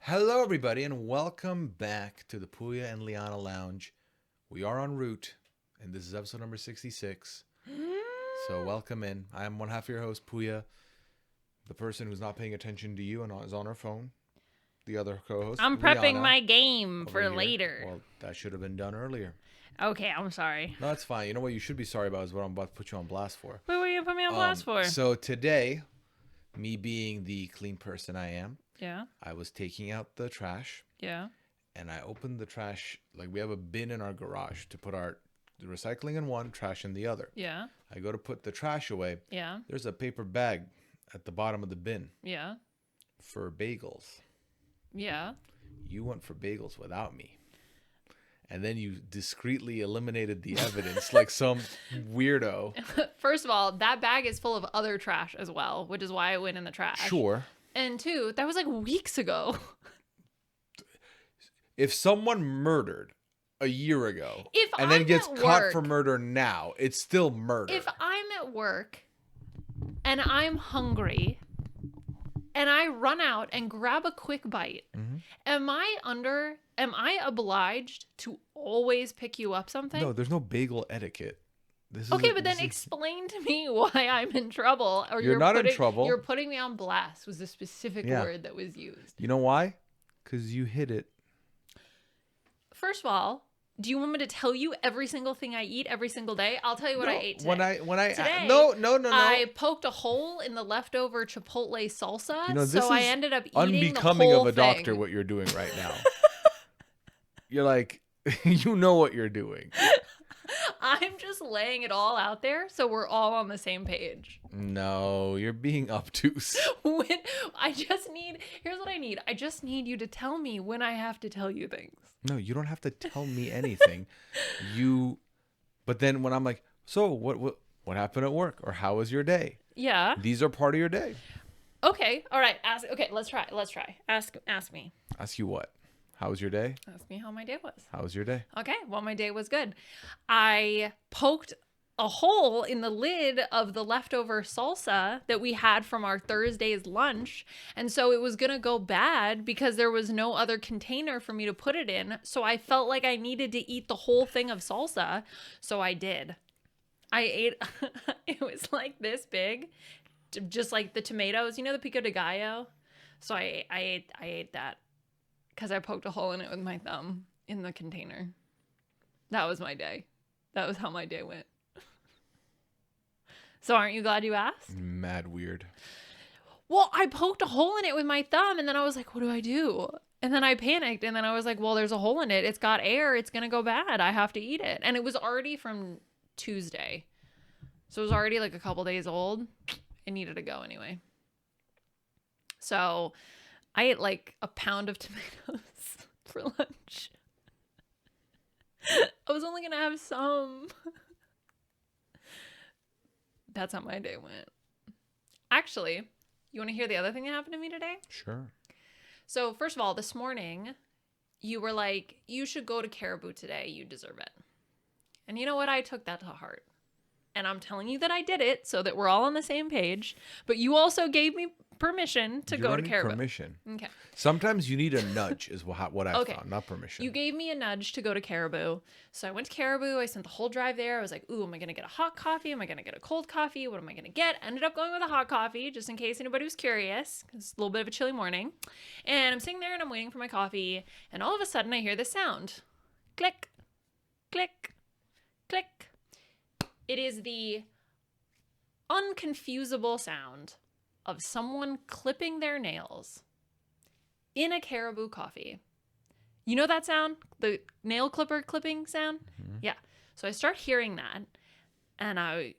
Hello, everybody, and welcome back to the Pooya and Liana Lounge. We are en route, and this is episode number 66. So welcome in. I am one half of your host, Pooya, the person who's not paying attention to you and is on her phone. The other co-host, I'm prepping Liana, my game for over here. later. Well, that should have been done earlier. Okay, I'm sorry. No, that's fine. You know what you should be sorry about is what I'm about to put you on blast for. Wait, what are you gonna put me on blast for? So today, me being the clean person I am, Yeah, I was taking out the trash. yeah. And I opened the trash. Like, we have a bin in our garage to put our recycling in one, trash in the other. Yeah, I go to put the trash away. yeah, There's a paper bag at the bottom of the bin yeah, for bagels. yeah. You went for bagels without me. And then you discreetly eliminated the evidence like some weirdo. First of all, that bag is full of other trash as well, which is why it went in the trash. Sure. And two, that was like weeks ago. If someone murdered a year ago and I'm then gets at caught work- for murder now, it's still murder. If I'm at work and I'm hungry and I run out and grab a quick bite, Mhm. am I obliged to always pick you up something? No, there's no bagel etiquette. This Okay, is, but then this is- explain to me why I'm in trouble. Or You're not in trouble. You're putting me on blast was the specific Yeah. word that was used. You know why? Because you hid it. First of all, do you want me to tell you every single thing I eat every single day? I'll tell you what I ate today. When I Today, no. I poked a hole in the leftover Chipotle salsa, You know, this so I is ended up eating unbecoming the of whole a doctor thing. what you're doing right now. You're like, you know what you're doing. I'm just laying it all out there so we're all on the same page. No, you're being obtuse. Here's what I need. I just need you to tell me when I have to tell you things. No, you don't have to tell me anything. But then when I'm like, so what happened at work, or how was your day? Yeah. These are part of your day. Okay. All right. Let's try. Ask me. Ask you what? How was your day? Ask me how my day was. How was your day? Okay. Well, my day was good. I poked a hole in the lid of the leftover salsa that we had from our Thursday's lunch. And so it was going to go bad because there was no other container for me to put it in. So I felt like I needed to eat the whole thing of salsa. So I did. I ate, it was like this big, just like the tomatoes, you know, the pico de gallo. So I ate that because I poked a hole in it with my thumb in the container. That was my day. That was how my day went. So aren't you glad you asked? Mad weird. Well, I poked a hole in it with my thumb and then I was like, what do I do? And then I panicked and then I was like, well, there's a hole in it. It's got air. It's going to go bad. I have to eat it. And it was already from Tuesday. So it was already like a couple days old. It needed to go anyway. So I ate like a pound of tomatoes for lunch. I was only going to have some. That's how my day went. Actually, you want to hear the other thing that happened to me today? Sure. So first of all, this morning, you were like, you should go to Caribou today. You deserve it. And you know what? I took that to heart. And I'm telling you that I did it so that we're all on the same page. But you also gave me permission to go to Caribou. Permission. Okay. Sometimes you need a nudge is what I've Okay. found, not permission. You gave me a nudge to go to Caribou. So I went to Caribou. I spent the whole drive there. I was like, ooh, am I going to get a hot coffee? Am I going to get a cold coffee? What am I going to get? Ended up going with a hot coffee, just in case anybody was curious. It's a little bit of a chilly morning. And I'm sitting there and I'm waiting for my coffee. And all of a sudden I hear this sound. Click, click, click. It is the unconfusable sound of someone clipping their nails in a Caribou coffee. You know that sound? The nail clipper clipping sound? Mhm. Yeah. So I start hearing that and I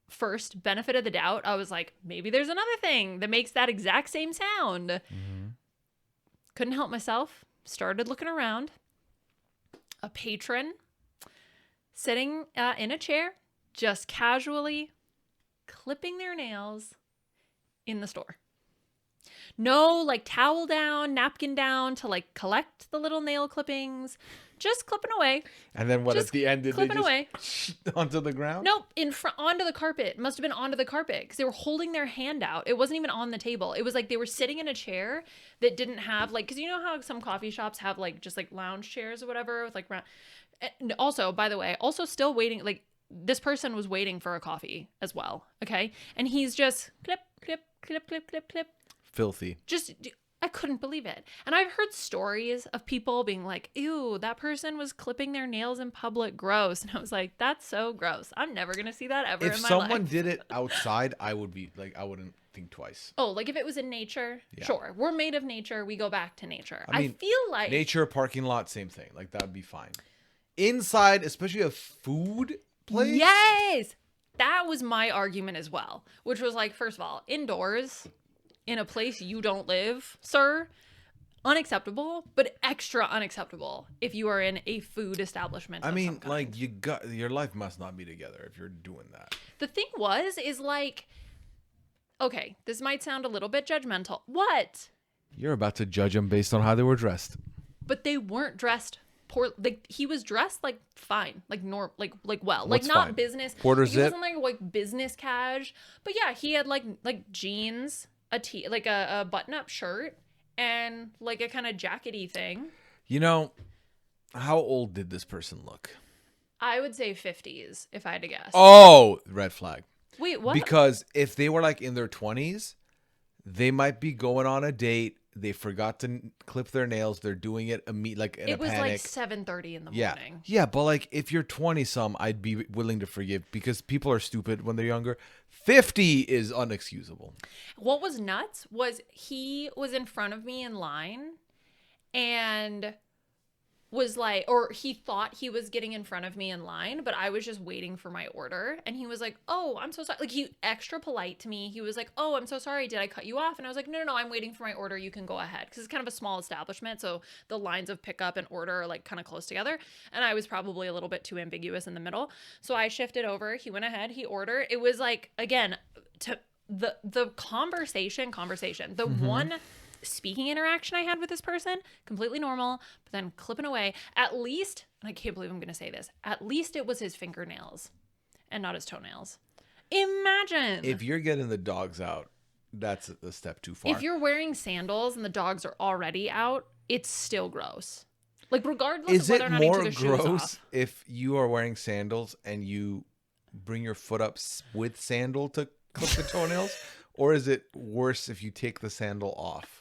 first, benefit of the doubt, I was like, maybe there's another thing that makes that exact same sound. Mhm. Couldn't help myself. Started looking around. A patron sitting in a chair, just casually clipping their nails in the store. No, like towel down, napkin down to like collect the little nail clippings. Just clipping away. And then what Just at the end did they clipping just away. onto the ground? Nope, in front onto the carpet. Must have been onto the carpet because they were holding their hand out. It wasn't even on the table. It was like they were sitting in a chair that didn't have like, because you know how some coffee shops have like just like lounge chairs or whatever with like round. And also, by the way, also still waiting. Like this person was waiting for a coffee as well. Okay, and he's just clip, clip, clip, clip, clip, clip. Filthy. Just. I couldn't believe it. And I've heard stories of people being like, ew, that person was clipping their nails in public. Gross. And I was like, that's so gross. I'm never going to see that ever in my life. If someone did it outside, I would be like, I wouldn't think twice. Oh, like if it was in nature? Yeah. Sure. We're made of nature. We go back to nature. I mean, feel like nature, parking lot, same thing. Like that would be fine. Inside, especially a food place. Yes. That was my argument as well, which was like, first of all, indoors in a place you don't live, sir, unacceptable, but extra unacceptable if you are in a food establishment. I mean, like your life must not be together if you're doing that. The thing is like, okay, this might sound a little bit judgmental. What? You're about to judge them based on how they were dressed. But they weren't dressed poor. Like he was dressed like fine, like like well, What's like not fine? business. Quarter He zip? wasn't like business cash, but yeah, he had like jeans, a tee, like a button-up shirt, and like a kind of jackety thing. You know, how old did this person look? I would say 50s if I had to guess. Oh, red flag. Wait, what? Because if they were like in their 20s, they might be going on a date. They forgot to clip their nails. They're doing it like in a it was panic. like 7:30 in the Yeah. morning. Yeah, but like if you're 20-some, I'd be willing to forgive because people are stupid when they're younger. 50 is unexcusable. What was nuts was he was in front of me in line and was like, or he thought he was getting in front of me in line, but I was just waiting for my order. And he was like, oh, I'm so sorry. Like he extra polite to me. He was like, oh, I'm so sorry. Did I cut you off? And I was like, no, I'm waiting for my order. You can go ahead. Cause it's kind of a small establishment. So the lines of pickup and order are like kind of close together. And I was probably a little bit too ambiguous in the middle. So I shifted over. He went ahead. He ordered. It was like, again, to the conversation, the one speaking interaction I had with this person, completely normal, but then clipping away. At least, and I can't believe I'm going to say this, at least it was his fingernails and not his toenails. Imagine. If you're getting the dogs out, that's a step too far. If you're wearing sandals and the dogs are already out, it's still gross. Like regardless Is of whether or it not he more took his shoes gross off. if you are wearing sandals and you bring your foot up with sandal to clip the toenails? Or is it worse if you take the sandal off?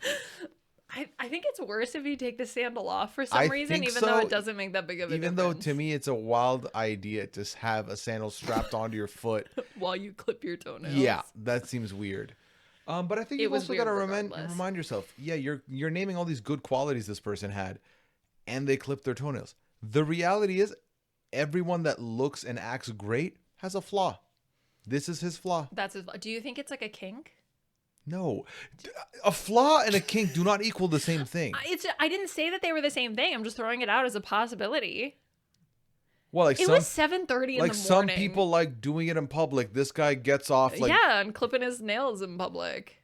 I think it's worse if you take the sandal off for some reason, think even so, though it doesn't make that big of a even difference. though to me it's a wild idea to have a sandal strapped onto your foot. While you clip your toenails. Yeah, that seems weird. But I think you've also got to remind yourself, yeah, you're naming all these good qualities this person had, and they clipped their toenails. The reality is, everyone that looks and acts great has a flaw. This is his flaw. That's his. Do you think it's like a kink? No, a flaw and a kink do not equal the same thing. I didn't say that they were the same thing. I'm just throwing it out as a possibility. Well, like it was 7:30 in the morning. Like some people like doing it in public. This guy gets off like and clipping his nails in public.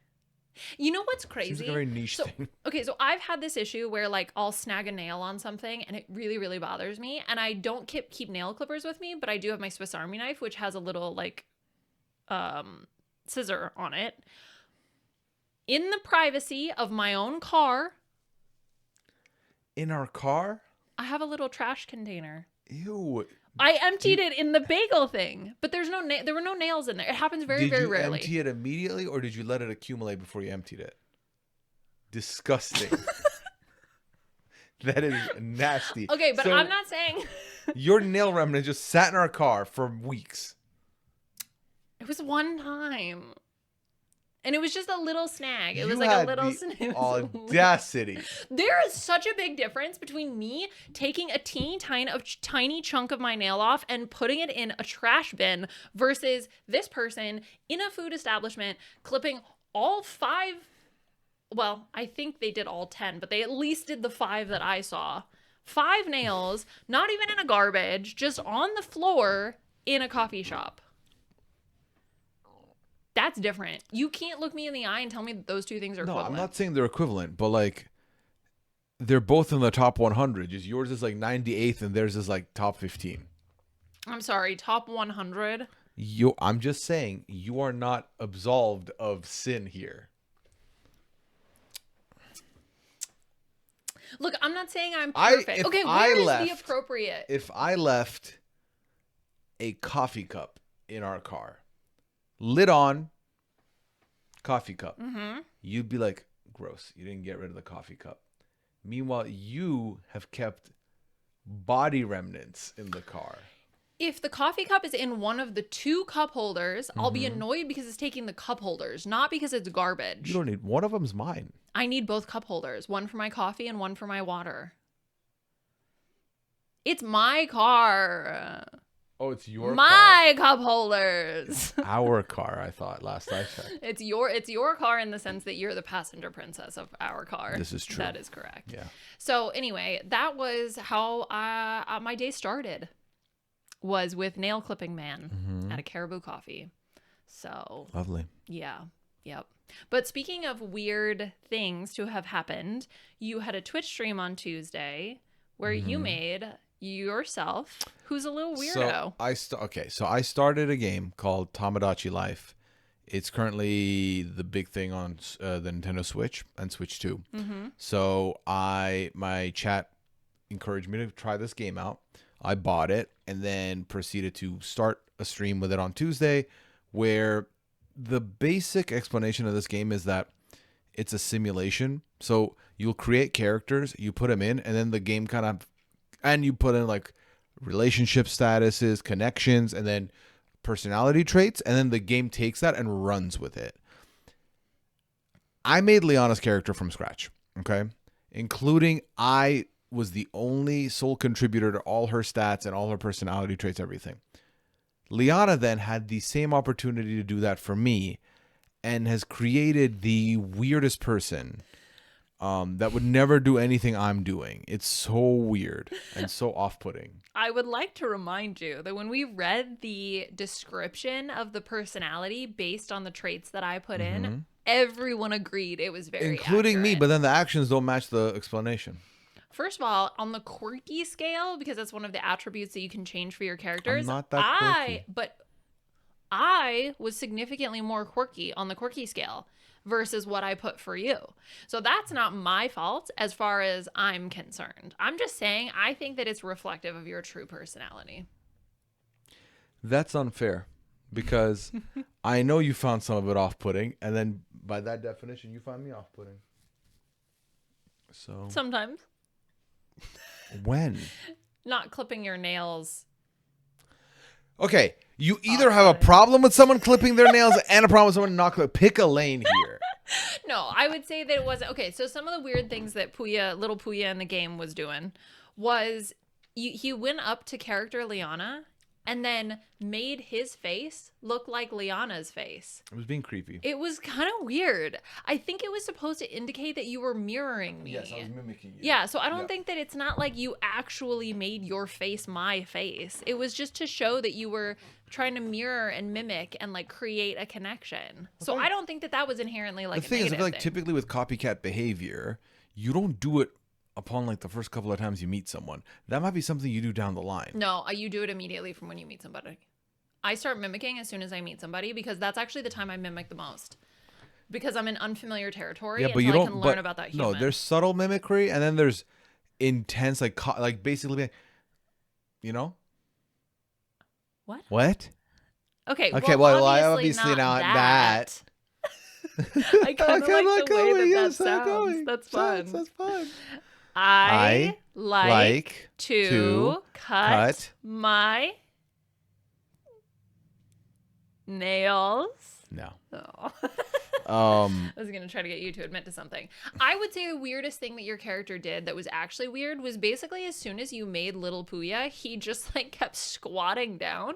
You know what's crazy? Seems like a very niche thing. Okay, so I've had this issue where like I'll snag a nail on something and it really, really bothers me. And I don't keep nail clippers with me, but I do have my Swiss Army knife, which has a little like scissor on it. In the privacy of my own car. In our car? I have a little trash container. Ew. I emptied it in the bagel thing, but there were no nails in there. It happens very, very rarely. Did you empty it immediately or did you let it accumulate before you emptied it? Disgusting. That is nasty. Okay, but I'm not saying... Your nail remnant just sat in our car for weeks. It was one time. And it was just a little snag. It was like a little snag. Audacity. There is such a big difference between me taking a tiny chunk of my nail off and putting it in a trash bin versus this person in a food establishment clipping all 5. Well, I think they did all 10, but they at least did the 5 that I saw. 5 nails, not even in a garbage, just on the floor in a coffee shop. that's different. You can't look me in the eye and tell me that those two things are No, equivalent. I'm not saying they're equivalent, but like they're both in the top 100. Just yours is like 98th and theirs is like top 15. I'm sorry, top 100. I'm just saying you are not absolved of sin here. Look, I'm not saying I'm perfect. Okay, where is the appropriate? If I left a coffee cup in our car, lid on, coffee cup, you'd be like, gross, you didn't get rid of the coffee cup. Meanwhile, you have kept body remnants in the car. If the coffee cup is in one of the two cup holders, I'll be annoyed because it's taking the cup holders, not because it's garbage. You don't need, one of them's mine. I need both cup holders, one for my coffee and one for my water. It's my car. Oh, it's your car. My cup holders. Our car, I thought, last I checked. It's your car in the sense that you're the passenger princess of our car. This is true. That is correct. Yeah. So anyway, that was how my day started. Was with nail clipping man at a Caribou Coffee. So Lovely. yeah. Yep. But speaking of weird things to have happened, you had a Twitch stream on Tuesday where you made yourself, who's a little weirdo. So I started a game called Tamagotchi Life. It's currently the big thing on the Nintendo Switch and Switch 2. So my chat encouraged me to try this game out. I bought it and then proceeded to start a stream with it on Tuesday, where the basic explanation of this game is that it's a simulation. So you'll create characters, you put them in, and then the game and you put in like relationship statuses, connections, and then personality traits, and then the game takes that and runs with it. I made Liana's character from scratch, okay? Including I was the only sole contributor to all her stats and all her personality traits, everything. Liana then had the same opportunity to do that for me and has created the weirdest person that would never do anything I'm doing. It's so weird and so off-putting. I would like to remind you that when we read the description of the personality based on the traits that I put in, everyone agreed it was very including me, accurate. but then the actions don't match the explanation. First of all, on the quirky scale, because that's one of the attributes that you can change for your characters. I'm not that quirky. But I was significantly more quirky on the quirky scale versus what I put for you. So that's not my fault as far as I'm concerned. I'm just saying I think that it's reflective of your true personality. That's unfair because I know you found some of it off-putting, and then by that definition, you find me off-putting. So Sometimes. When? Not clipping your nails. Okay, you either have a problem with someone clipping their nails and a problem with someone not clipping. Pick a lane here. No, I would say that it wasn't. Okay, so some of the weird things that little Pooya in the game was doing was he went up to character Liana and then made his face look like Liana's face. It was being creepy. It was kind of weird. I think it was supposed to indicate that you were mirroring me. Yes, I was mimicking you. Yeah, so I don't think that it's not like you actually made your face my face. It was just to show that you were trying to mirror and mimic and like create a connection. So I don't think that that was inherently like the thing a is, I negative feel like thing. typically with copycat behavior, you don't do it upon like the first couple of times you meet someone. That might be something you do down the line. No, you do it immediately from when you meet somebody. I start mimicking as soon as I meet somebody because that's actually the time I mimic the most. Because I'm in unfamiliar territory Yeah, until but you I don't can learn about that human. No, there's subtle mimicry and then there's intense like basically, you know? What? What? Okay, well, obviously not not that. I kind of like the way that sounds. That's fun. That's fun. I like to to cut my nails. No. Oh. Um, I was going to try to get you to admit to something. I would say the weirdest thing that your character did that was actually weird was basically as soon as you made little Pooya, he just like kept squatting down.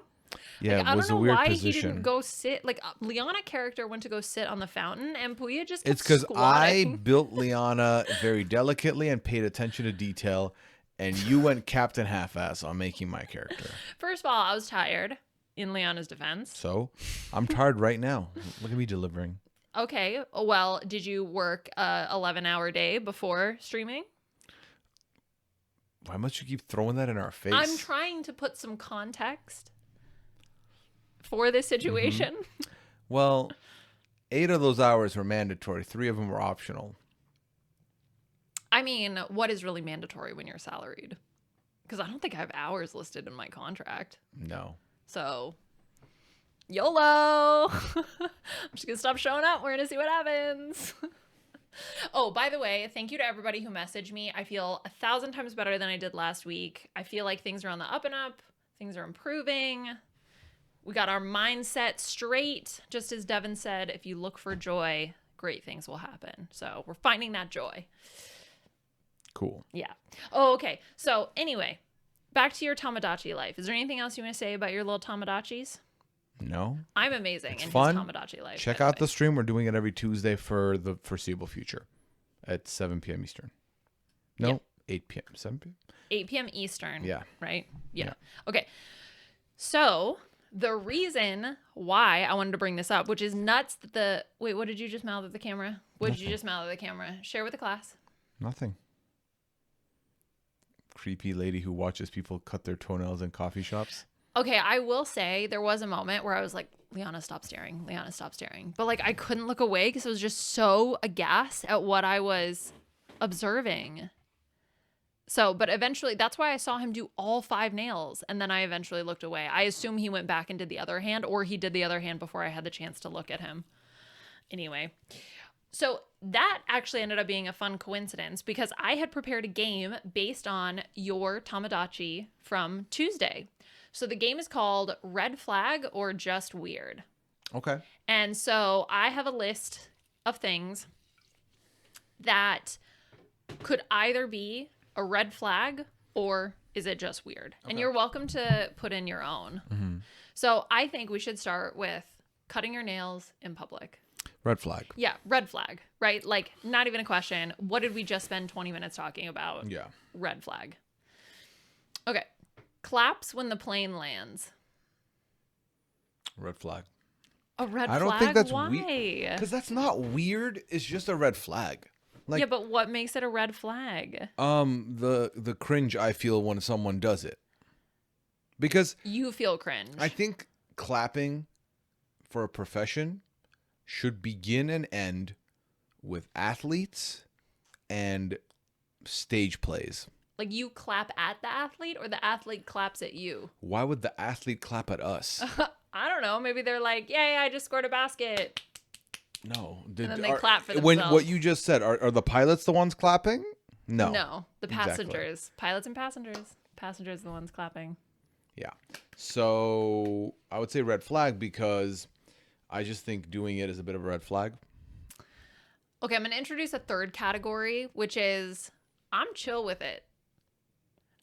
yeah, Like, I it was don't a know weird why position. he didn't go sit. Like Liana character went to go sit on the fountain, and Pooya just kept It's because I squatting. built Liana very delicately and paid attention to detail, and you went Captain Half-Ass on making my character. First of all, I was tired. in Liana's defense. So I'm tired right now. Look at me delivering. Okay. Well, did you work a 11-hour day before streaming? Why must you keep throwing that in our face? I'm trying to put some context for this situation. Well, 8 of those hours were mandatory. 3 of them were optional. I mean, what is really mandatory when you're salaried? Because I don't think I have hours listed in my contract. No. So, YOLO! I'm just going to stop showing up. We're going to see what happens. Oh, by the way, thank you to everybody who messaged me. I feel 1,000 times better than I did last week. I feel like things are on the up and up. Things are improving. We got our mindset straight. Just as Devin said, if you look for joy, great things will happen. So we're finding that joy. Cool. Yeah. Oh, okay. So anyway, back to your Tamagotchi life. Is there anything else you want to say about your little Tamagotchis? No. I'm amazing It's in fun. his Tamagotchi life. Check out the stream. We're doing it every Tuesday for the foreseeable future at 7 p.m. Eastern. No, Yep. 8 p.m. 7 p.m. 8 p.m. Eastern. Yeah. Right? Yeah. Yeah. Okay. So the reason why I wanted to bring this up, which is nuts that the... Wait, what did you just mouth at the camera? What did you just mouth at the camera? Share with the class. Nothing. Creepy lady who watches people cut their toenails in coffee shops. Okay, I will say there was a moment where I was like, Liana, stop staring. Liana, stop staring. But like I couldn't look away because I was just so aghast at what I was observing. So, but eventually, that's why I saw him do all 5 nails. And then I eventually looked away. I assume he went back and did the other hand, or he did the other hand before I had the chance to look at him. Anyway, so that actually ended up being a fun coincidence because I had prepared a game based on your Tamagotchi from Tuesday. So the game is called Red Flag or Just Weird. Okay. And so I have a list of things that could either be a red flag or is it just weird? Okay. And you're welcome to put in your own. Mm-hmm. So I think we should start with cutting your nails in public. Red flag. Yeah, red flag, right? Like, not even a question. What did we just spend 20 minutes talking about? Yeah. Red flag. Okay. Claps when the plane lands. Red flag. A red flag? I don't think that's Why? weird. Because that's not weird. It's just a red flag. Like, yeah, but what makes it a red flag? The cringe I feel when someone does it. Because you feel cringe. I think clapping for a profession should begin and end with athletes and stage plays. Like you clap at the athlete or the athlete claps at you? Why would the athlete clap at us? I don't know. Maybe they're like, yay, I just scored a basket. No. And then they clap for themselves. When what you just said, are the pilots the ones clapping? No. No, the passengers. Exactly. Pilots and passengers. Passengers are the ones clapping. Yeah. So I would say red flag because I just think doing it is a bit of a red flag. Okay, I'm going to introduce a third category, which is I'm chill with it.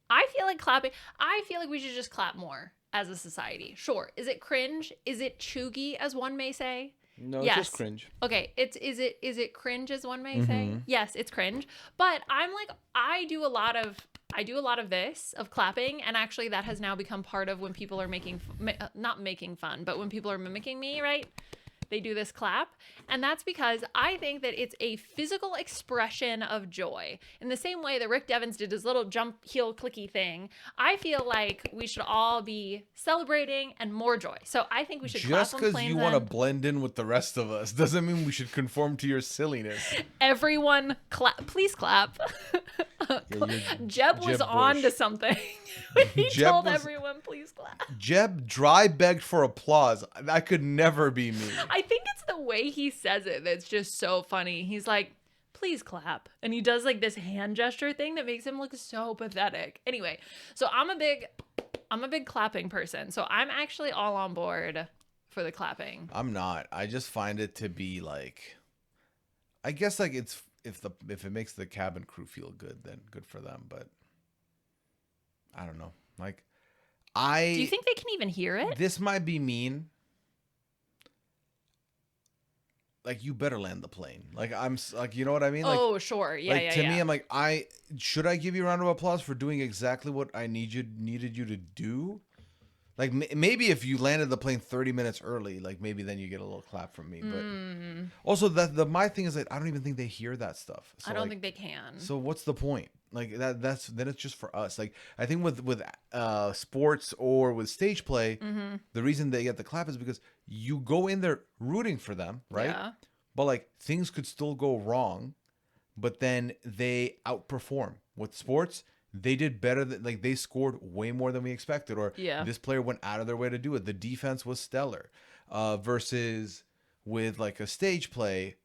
I feel like clapping. I feel like we should just clap more as a society. Sure. Is it cringe? Is it chuggy, as one may say? No, yes. It's just cringe. Okay, is it cringe, as one may say? Yes, it's cringe. But I'm like, I do a lot of this, of clapping, and actually that has now become part of when people are not making fun, but when people are mimicking me, right? They do this clap, and that's because I think that it's a physical expression of joy. In the same way that Rick Devens did his little jump heel clicky thing, I feel like we should all be celebrating and more joy. So I think we should just clap because you want to blend in with the rest of us doesn't mean we should conform to your silliness. Everyone clap, please clap. Jeb was on to something when he told everyone, please clap. Jeb dry begged for applause. That could never be me. I think it's the way he says it that's just so funny. He's like, please clap. And he does like this hand gesture thing that makes him look so pathetic. Anyway, so I'm a big clapping person. So I'm actually all on board for the clapping. I'm not. I just find it to be like, I guess like it's if it makes the cabin crew feel good, then good for them. But I don't know. Like do you think they can even hear it? This might be mean. Like, you better land the plane. Like, I'm like, you know what I mean? Like, oh, sure. Yeah, like, to me, I'm like, should I give you a round of applause for doing exactly what I needed you to do? Like maybe if you landed the plane 30 minutes early, like maybe then you get a little clap from me. But also my thing is that I don't even think they hear that stuff. So I don't think they can. So what's the point? Like that's then it's just for us. Like I think with sports or with stage play, the reason they get the clap is because you go in there rooting for them, right? Yeah. But like things could still go wrong, but then they outperform. With sports, they did better than, like, they scored way more than we expected, or this player went out of their way to do it. The defense was stellar. Versus with like a stage play,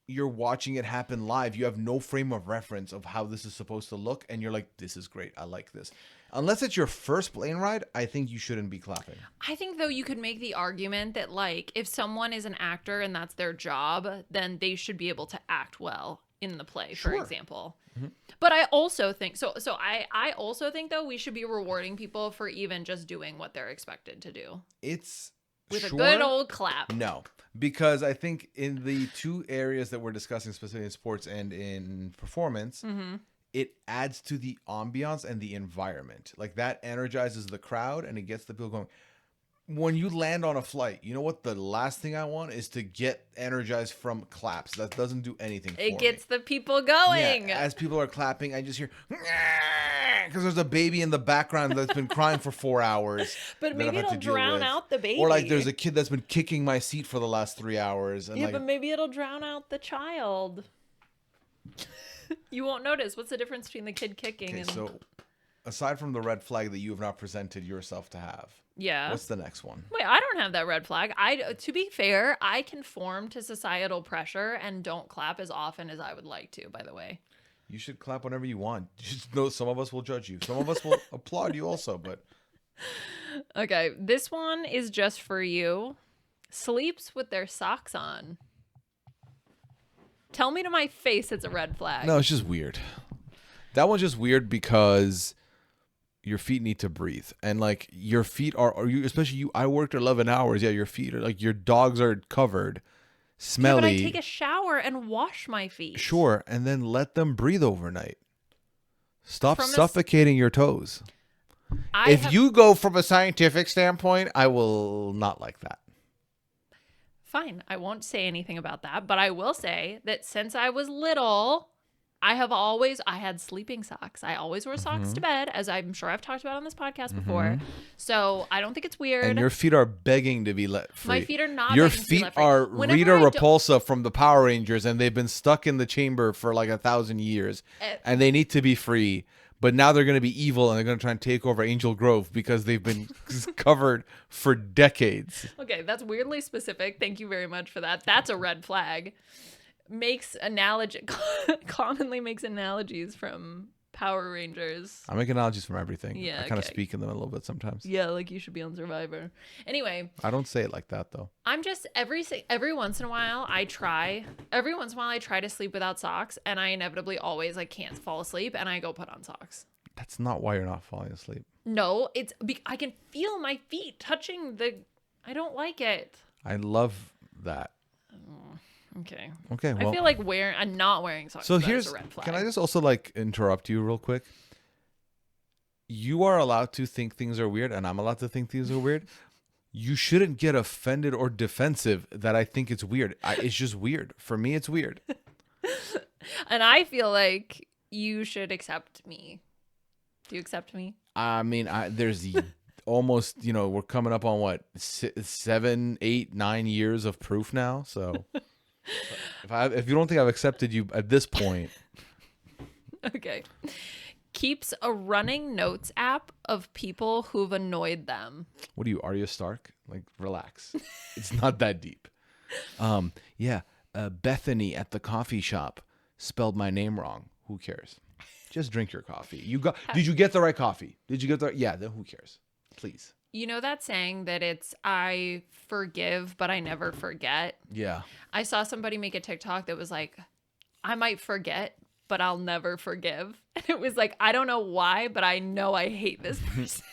you're watching it happen live. You have no frame of reference of how this is supposed to look, and you're like, this is great. I like this. Unless it's your first plane ride, I think you shouldn't be clapping. I think, though, you could make the argument that, like, if someone is an actor and that's their job, then they should be able to act well in the play, for example. But I also think I also think, though, we should be rewarding people for even just doing what they're expected to do. It's with a good old clap. No, because I think in the two areas that we're discussing, specifically in sports and in performance, it adds to the ambiance and the environment. Like that energizes the crowd and it gets the people going. When you land on a flight, you know what? The last thing I want is to get energized from claps. That doesn't do anything for me. It gets the people going. Yeah, as people are clapping, I just hear, because there's a baby in the background that's been crying for 4 hours. But maybe it'll drown out the baby. Or like there's a kid that's been kicking my seat for the last 3 hours. And but maybe it'll drown out the child. You won't notice. What's the difference between the kid kicking and... So aside from the red flag that you have not presented yourself to have, what's the next one? Wait, I don't have that red flag. To be fair, I conform to societal pressure and don't clap as often as I would like to, by the way. You should clap whenever you want. Just know some of us will judge you. Some of us will applaud you also, but... Okay, this one is just for you. Sleeps with their socks on. Tell me to my face it's a red flag. No, it's just weird. That one's just weird because your feet need to breathe. And like your feet are you, especially you, I worked 11 hours. Yeah, your feet are like, your dogs are covered, smelly. Yeah, but I take a shower and wash my feet. Sure, and then let them breathe overnight. Stop suffocating your toes. If you go from a scientific standpoint, I will not like that. Fine, I won't say anything about that, but I will say that since I was little, I had sleeping socks. I always wore socks to bed, as I'm sure I've talked about on this podcast before. So I don't think it's weird. And your feet are begging to be let free. My feet are not. Your feet are Rita Repulsa from the Power Rangers, and they've been stuck in the chamber for like 1,000 years, and they need to be free. But now they're going to be evil, and they're going to try and take over Angel Grove because they've been covered for decades. Okay, that's weirdly specific. Thank you very much for that. That's a red flag. Commonly makes analogies from Power Rangers. I make analogies from everything. Yeah, I kind of speak in them a little bit sometimes. Yeah, like you should be on Survivor. Anyway. I don't say it like that, though. I'm just, every once in a while, I try to sleep without socks, and I inevitably always like can't fall asleep, and I go put on socks. That's not why you're not falling asleep. No, I can feel my feet touching I don't like it. I love that. Okay. Well, I feel like I'm not wearing socks. So here's a red flag. Can I just also like interrupt you real quick? You are allowed to think things are weird, and I'm allowed to think things are weird. You shouldn't get offended or defensive that I think it's weird. It's just weird. For me, it's weird. And I feel like you should accept me. Do you accept me? I mean, there's almost, we're coming up on what, 7, 8, 9 years of proof now. So if you don't think I've accepted you at this point. Okay. Keeps a running notes app of people who've annoyed them. What are you, Arya Stark? Like, relax. It's not that deep. Bethany at the coffee shop spelled my name wrong. Who cares? Just drink your coffee. Did you get the right coffee? Yeah, then who cares? Please. You know that saying that it's I forgive, but I never forget? Yeah. I saw somebody make a TikTok that was like, I might forget, but I'll never forgive. And it was like, I don't know why, but I know I hate this person.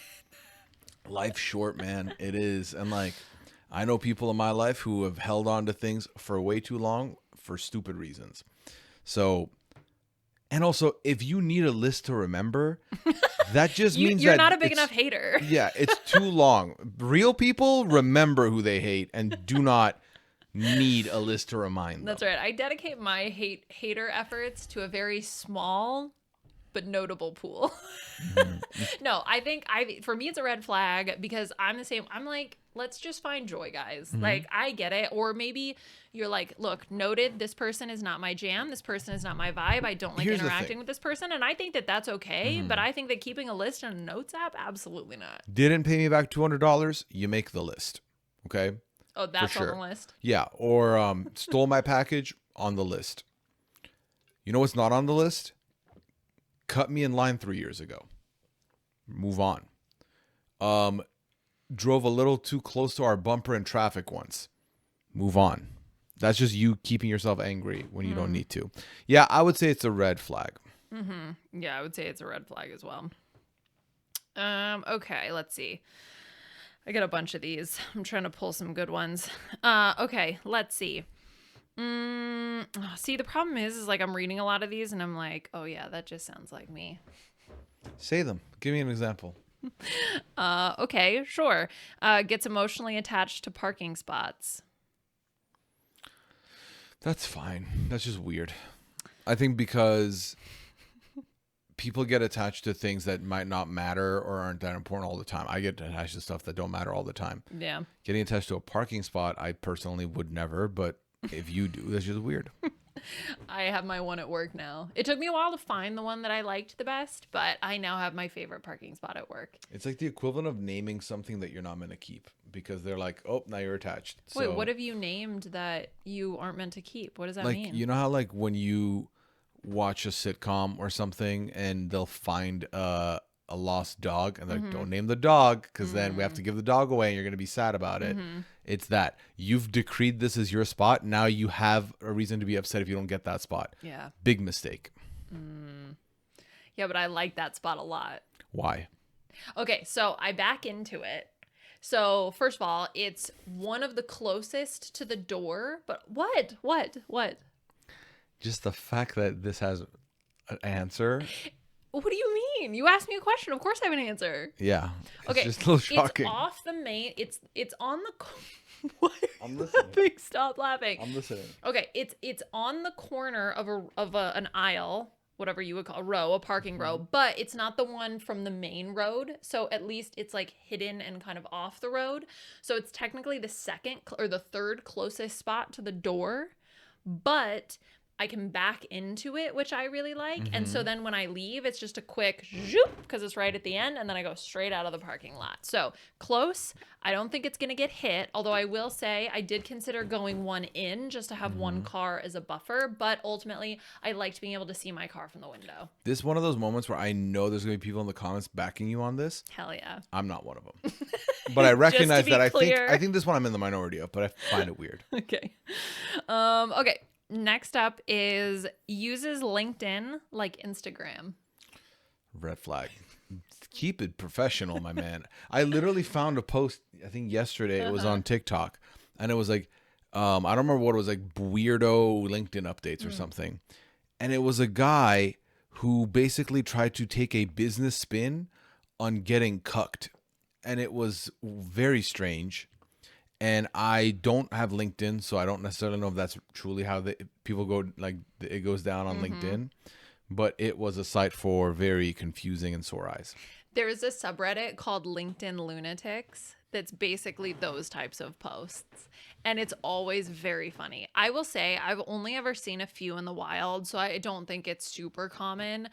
Life's short, man. It is. And like, I know people in my life who have held on to things for way too long for stupid reasons. So, and also, if you need a list to remember, That just means You're that not a big it's- enough hater. Yeah, it's too long. Real people remember who they hate and do not need a list to remind them. That's right. I dedicate my hater efforts to a very small but notable pool. No, I think for me it's a red flag because I'm the same. I'm like, let's just find joy, guys. Like, I get it. Or maybe you're like, look, noted, this person is not my jam. This person is not my vibe. I don't like Here's the interacting thing. with this person. And I think that that's okay. But I think that keeping a list in a notes app, absolutely not. Didn't pay me back $200, you make the list. Okay? Oh, that's sure. on the list. Yeah, or stole my package, on the list. You know what's not on the list? Cut me in line 3 years ago. Move on. Drove a little too close to our bumper in traffic once. Move on. That's just you keeping yourself angry when you don't need to. Yeah, I would say it's a red flag. Yeah, I would say it's a red flag as well. Okay, let's see. I got a bunch of these. I'm trying to pull some good ones. Okay, let's see. See, the problem is like I'm reading a lot of these and I'm like, oh yeah, that just sounds like me. Say them. Give me an example. Okay, sure. Gets emotionally attached to parking spots. That's fine. That's just weird. I think because people get attached to things that might not matter or aren't that important all the time. I get attached to stuff that don't matter all the time. Yeah. Getting attached to a parking spot, I personally would never, but if you do, that's just weird. I have my one at work now. It took me a while to find the one that I liked the best, but I now have my favorite parking spot at work. It's like the equivalent of naming something that you're not meant to keep because they're like, oh, now you're attached. Wait, So, what have you named that you aren't meant to keep? What does that like, mean? you know how like when you watch a sitcom or something and they'll find a lost dog and they're like, don't name the dog because then we have to give the dog away and you're going to be sad about it. It's that you've decreed this as your spot. Now you have a reason to be upset if you don't get that spot. Yeah. Big mistake. Yeah, but I like that spot a lot. Why? Okay, so I back into it. So first of all, it's one of the closest to the door. But what? Just the fact that this has an answer. What do you mean? You asked me a question. Of course I have an answer. Yeah. It's Okay. just a little shocking. It's off the main. It's on the. What? I'm listening. Laughing? Stop laughing. I'm listening. Okay, it's on the corner of an aisle, whatever you would call a parking row, but it's not the one from the main road. So at least it's like hidden and kind of off the road. So it's technically the second or the third closest spot to the door, but I can back into it, which I really like. And so then when I leave, it's just a quick zoop because it's right at the end. And then I go straight out of the parking lot. So close. I don't think it's going to get hit. Although I will say I did consider going one in just to have one car as a buffer. But ultimately, I liked being able to see my car from the window. This is one of those moments where I know there's going to be people in the comments backing you on this. Hell yeah. I'm not one of them. But I recognize be that clear. I think this one I'm in the minority of, but I find it weird. Okay. Okay. Next up is uses LinkedIn like Instagram. Red flag. Keep it professional, my man. I literally found a post, I think yesterday, it was on TikTok, and it was like, I don't remember what it was, like weirdo LinkedIn updates or something. And it was a guy who basically tried to take a business spin on getting cucked. And it was very strange. And I don't have LinkedIn, so I don't necessarily know if that's truly how people go, like it goes down on LinkedIn. But it was a site for very confusing and sore eyes. There is a subreddit called LinkedIn Lunatics that's basically those types of posts. And it's always very funny. I will say I've only ever seen a few in the wild, so I don't think it's super common.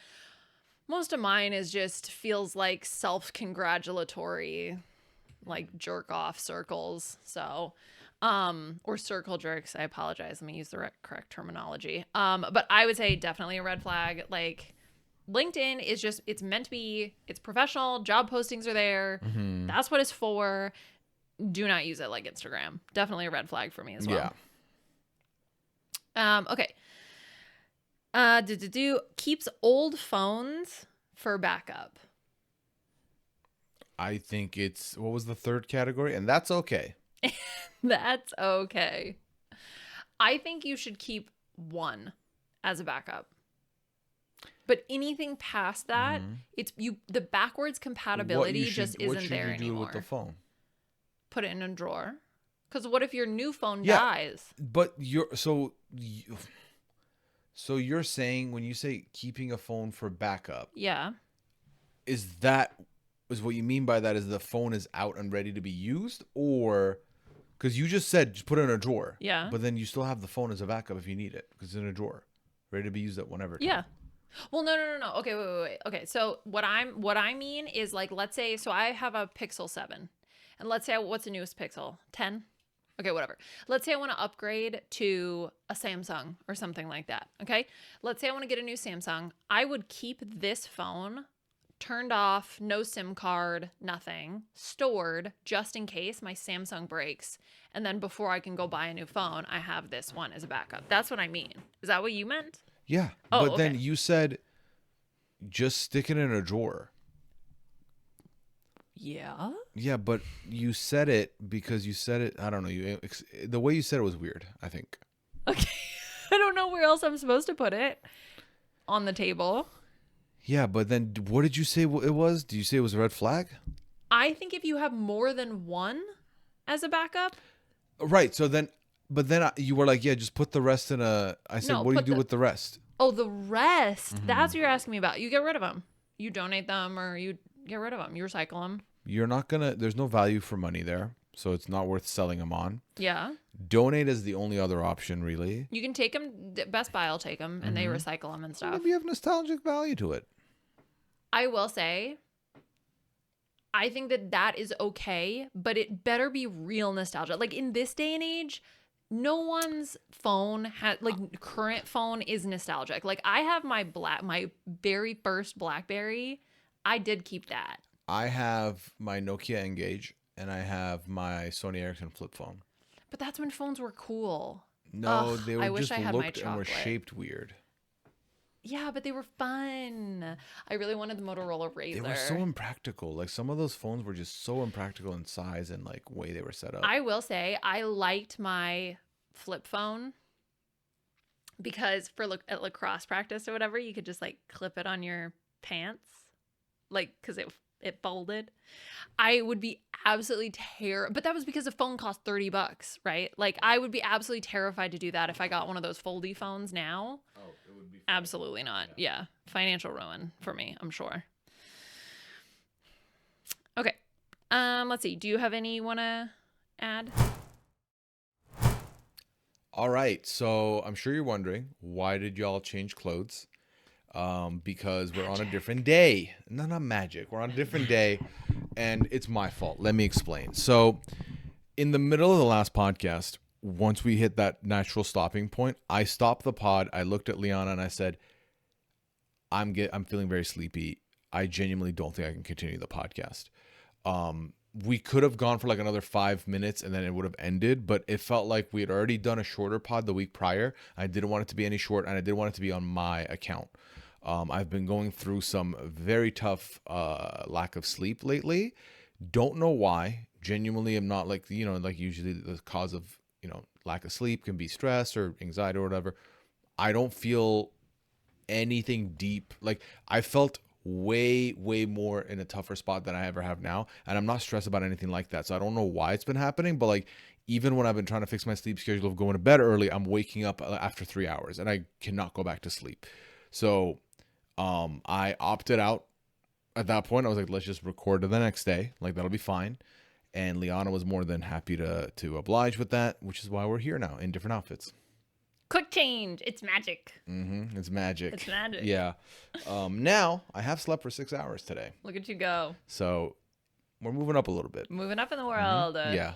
Most of mine is just feels like self-congratulatory, like jerk off circles. So, or circle jerks. I apologize. Let me use the correct terminology. But I would say definitely a red flag. Like LinkedIn is just, it's meant to be, it's professional. Job postings are there. That's what it's for. Do not use it like Instagram. Definitely a red flag for me as well. Yeah. Okay. Keeps old phones for backup. I think it's, what was the third category? And that's okay. That's okay. I think you should keep one as a backup. But anything past that, the backwards compatibility what isn't should there you do anymore. with the phone? Put it in a drawer. Because what if your new phone Yeah, dies? But so you're saying when you say keeping a phone for backup, Yeah. is what you mean by that is the phone is out and ready to be used, or because you just said just put it in a drawer. Yeah. But then you still have the phone as a backup if you need it because it's in a drawer, ready to be used at whenever. Yeah. Well, no. Okay, wait. Okay, so what I mean is like, let's say, so I have a Pixel 7, and let's say what's the newest Pixel? 10. Okay, whatever. Let's say I want to upgrade to a Samsung or something like that. Okay, let's say I want to get a new Samsung. I would keep this phone turned off, no SIM card, nothing, stored just in case my Samsung breaks. And then before I can go buy a new phone, I have this one as a backup. That's what I mean. Is that what you meant? Yeah. Oh, but then okay. you said just stick it in a drawer. Yeah. Yeah, but you said it because you said it. I don't know. The way you said it was weird, I think. Okay. I don't know where else I'm supposed to put it. On the table. Yeah, but then what did you say it was? Did you say it was a red flag? I think if you have more than one as a backup. Right. So then, but then you were like, yeah, just put the rest in a. I said, No, what do you do with the rest? Oh, the rest. That's what you're asking me about. You get rid of them. You donate them or you get rid of them. You recycle them. You're not gonna. There's no value for money there, so it's not worth selling them on. Yeah. Donate is the only other option, really. You can take them. Best Buy will take them, and they recycle them and stuff. Maybe you have nostalgic value to it. I will say, I think that is okay, but it better be real nostalgia. Like in this day and age, no one's phone current phone is nostalgic. Like I have my very first BlackBerry. I did keep that. I have my Nokia Engage and I have my Sony Ericsson flip phone. But that's when phones were cool. No, they were I wish just I had my looked and were chocolate. shaped weird. Yeah, but they were fun. I really wanted the Motorola Razr. They were so impractical. Like some of those phones were just so impractical in size and like way they were set up. I will say I liked my flip phone because at lacrosse practice or whatever, you could just like clip it on your pants, like because it folded. I would be absolutely terrified, but that was because the phone cost $30, right? Like I would be absolutely terrified to do that if I got one of those foldy phones now. Oh, it would be fun. Absolutely not. Yeah. Financial ruin for me, I'm sure. Okay. Let's see. Do you have any you want to add? All right. So I'm sure you're wondering, why did y'all change clothes? Because we're on a different day. No, not magic. We're on a different day, and it's my fault. Let me explain. So in the middle of the last podcast, once we hit that natural stopping point, I stopped the pod. I looked at Liana and I said, I'm feeling very sleepy. I genuinely don't think I can continue the podcast. We could have gone for like another 5 minutes and then it would have ended, but it felt like we had already done a shorter pod the week prior. I didn't want it to be any short, and I didn't want it to be on my account. I've been going through some very tough lack of sleep lately. Don't know why. Genuinely, I'm not like usually the cause of lack of sleep can be stress or anxiety or whatever. I don't feel anything deep. Like I felt way more in a tougher spot than I ever have now, and I'm not stressed about anything like that. So I don't know why it's been happening, but like even when I've been trying to fix my sleep schedule of going to bed early, I'm waking up after 3 hours and I cannot go back to sleep. So I opted out at that point. I was like, let's just record the next day, like that'll be fine. And Liana was more than happy to oblige with that, which is why we're here now in different outfits. Quick change. It's magic. It's magic. It's magic. Yeah. Now I have slept for 6 hours today. Look at you go. So we're moving up a little bit. Moving up in the world. Yeah.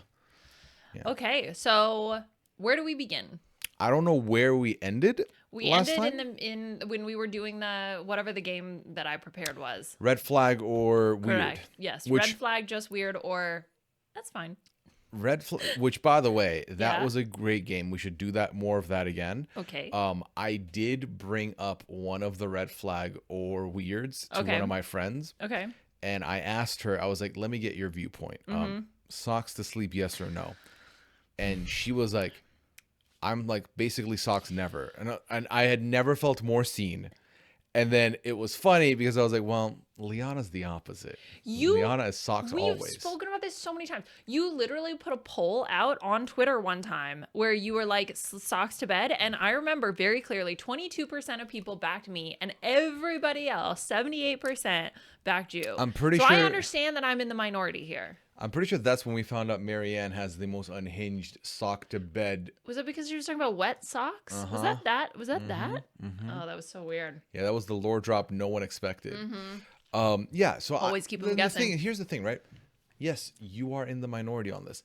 Okay. So where do we begin? I don't know where we ended. We ended in when we were doing whatever the game that I prepared was. Red flag or weird. Correct. Yes. Red flag, just weird, or that's fine. Red flag, which by the way, that was a great game. We should do more of that again. Okay. I did bring up one of the red flag or weirds to one of my friends. Okay. And I asked her, I was like, let me get your viewpoint. Socks to sleep, yes or no? And she was like, I'm like basically socks never. And I had never felt more seen. And then it was funny because I was like, well, Liana's the opposite. Liana is socks always. We've spoken about this so many times. You literally put a poll out on Twitter one time where you were like, socks to bed. And I remember very clearly 22% of people backed me and everybody else, 78%, backed you. I'm pretty sure. So I understand that I'm in the minority here. I'm pretty sure that's when we found out Marianne has the most unhinged sock to bed. Was it because she was talking about wet socks? Was that Was that that? Oh, that was so weird. Yeah, that was the lore drop no one expected. Yeah, so always keep them guessing. Here's the thing, right? Yes, you are in the minority on this.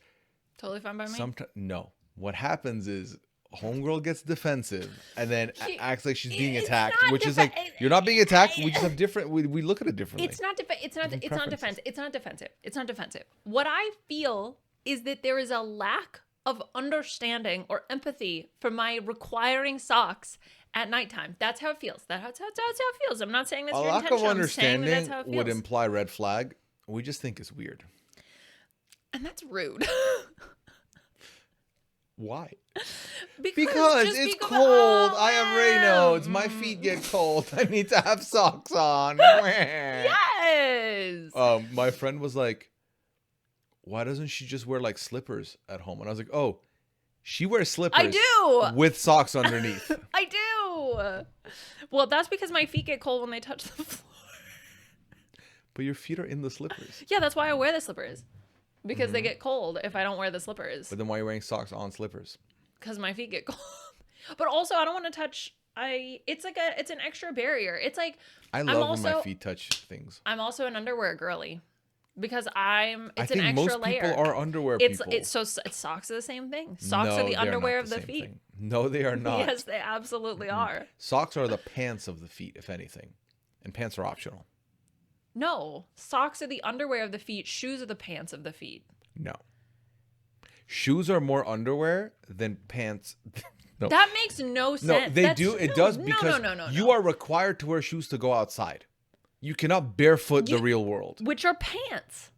Totally fine by me. No. What happens is homegirl gets defensive and then acts like she's being attacked, which is like, you're not being attacked. We just have different. We look at it differently. It's not defensive. It's not defensive. What I feel is that there is a lack of understanding or empathy for my requiring socks at nighttime. That's how it feels. That's how it feels. I'm not saying that's your intention. A lack of understanding that's how it feels. would imply red flag. We just think it's weird. And that's rude. Why? Because it's cold. I already know. It's my feet get cold. I need to have socks on. Yes. My friend was like, why doesn't she just wear like slippers at home? And I was like, oh, she wears slippers. I do. With socks underneath. I do. Well, that's because my feet get cold when they touch the floor. But your feet are in the slippers. Yeah, that's why I wear the slippers. Because they get cold if I don't wear the slippers. But then why are you wearing socks on slippers? Because my feet get cold. But also, I don't want to touch. It's an extra barrier. It's like I love when my feet touch things. I'm also an underwear girly. Because I think an extra most layer. People are underwear people. Socks are the same thing. Socks are the underwear of the feet. Thing. No, they are not. Yes, they absolutely are. Socks are the pants of the feet, if anything. And pants are optional. No, socks are the underwear of the feet. Shoes are the pants of the feet. No. Shoes are more underwear than pants. No. That makes no sense. No, do. It does because you are required to wear shoes to go outside. You cannot barefoot the real world. Which are pants.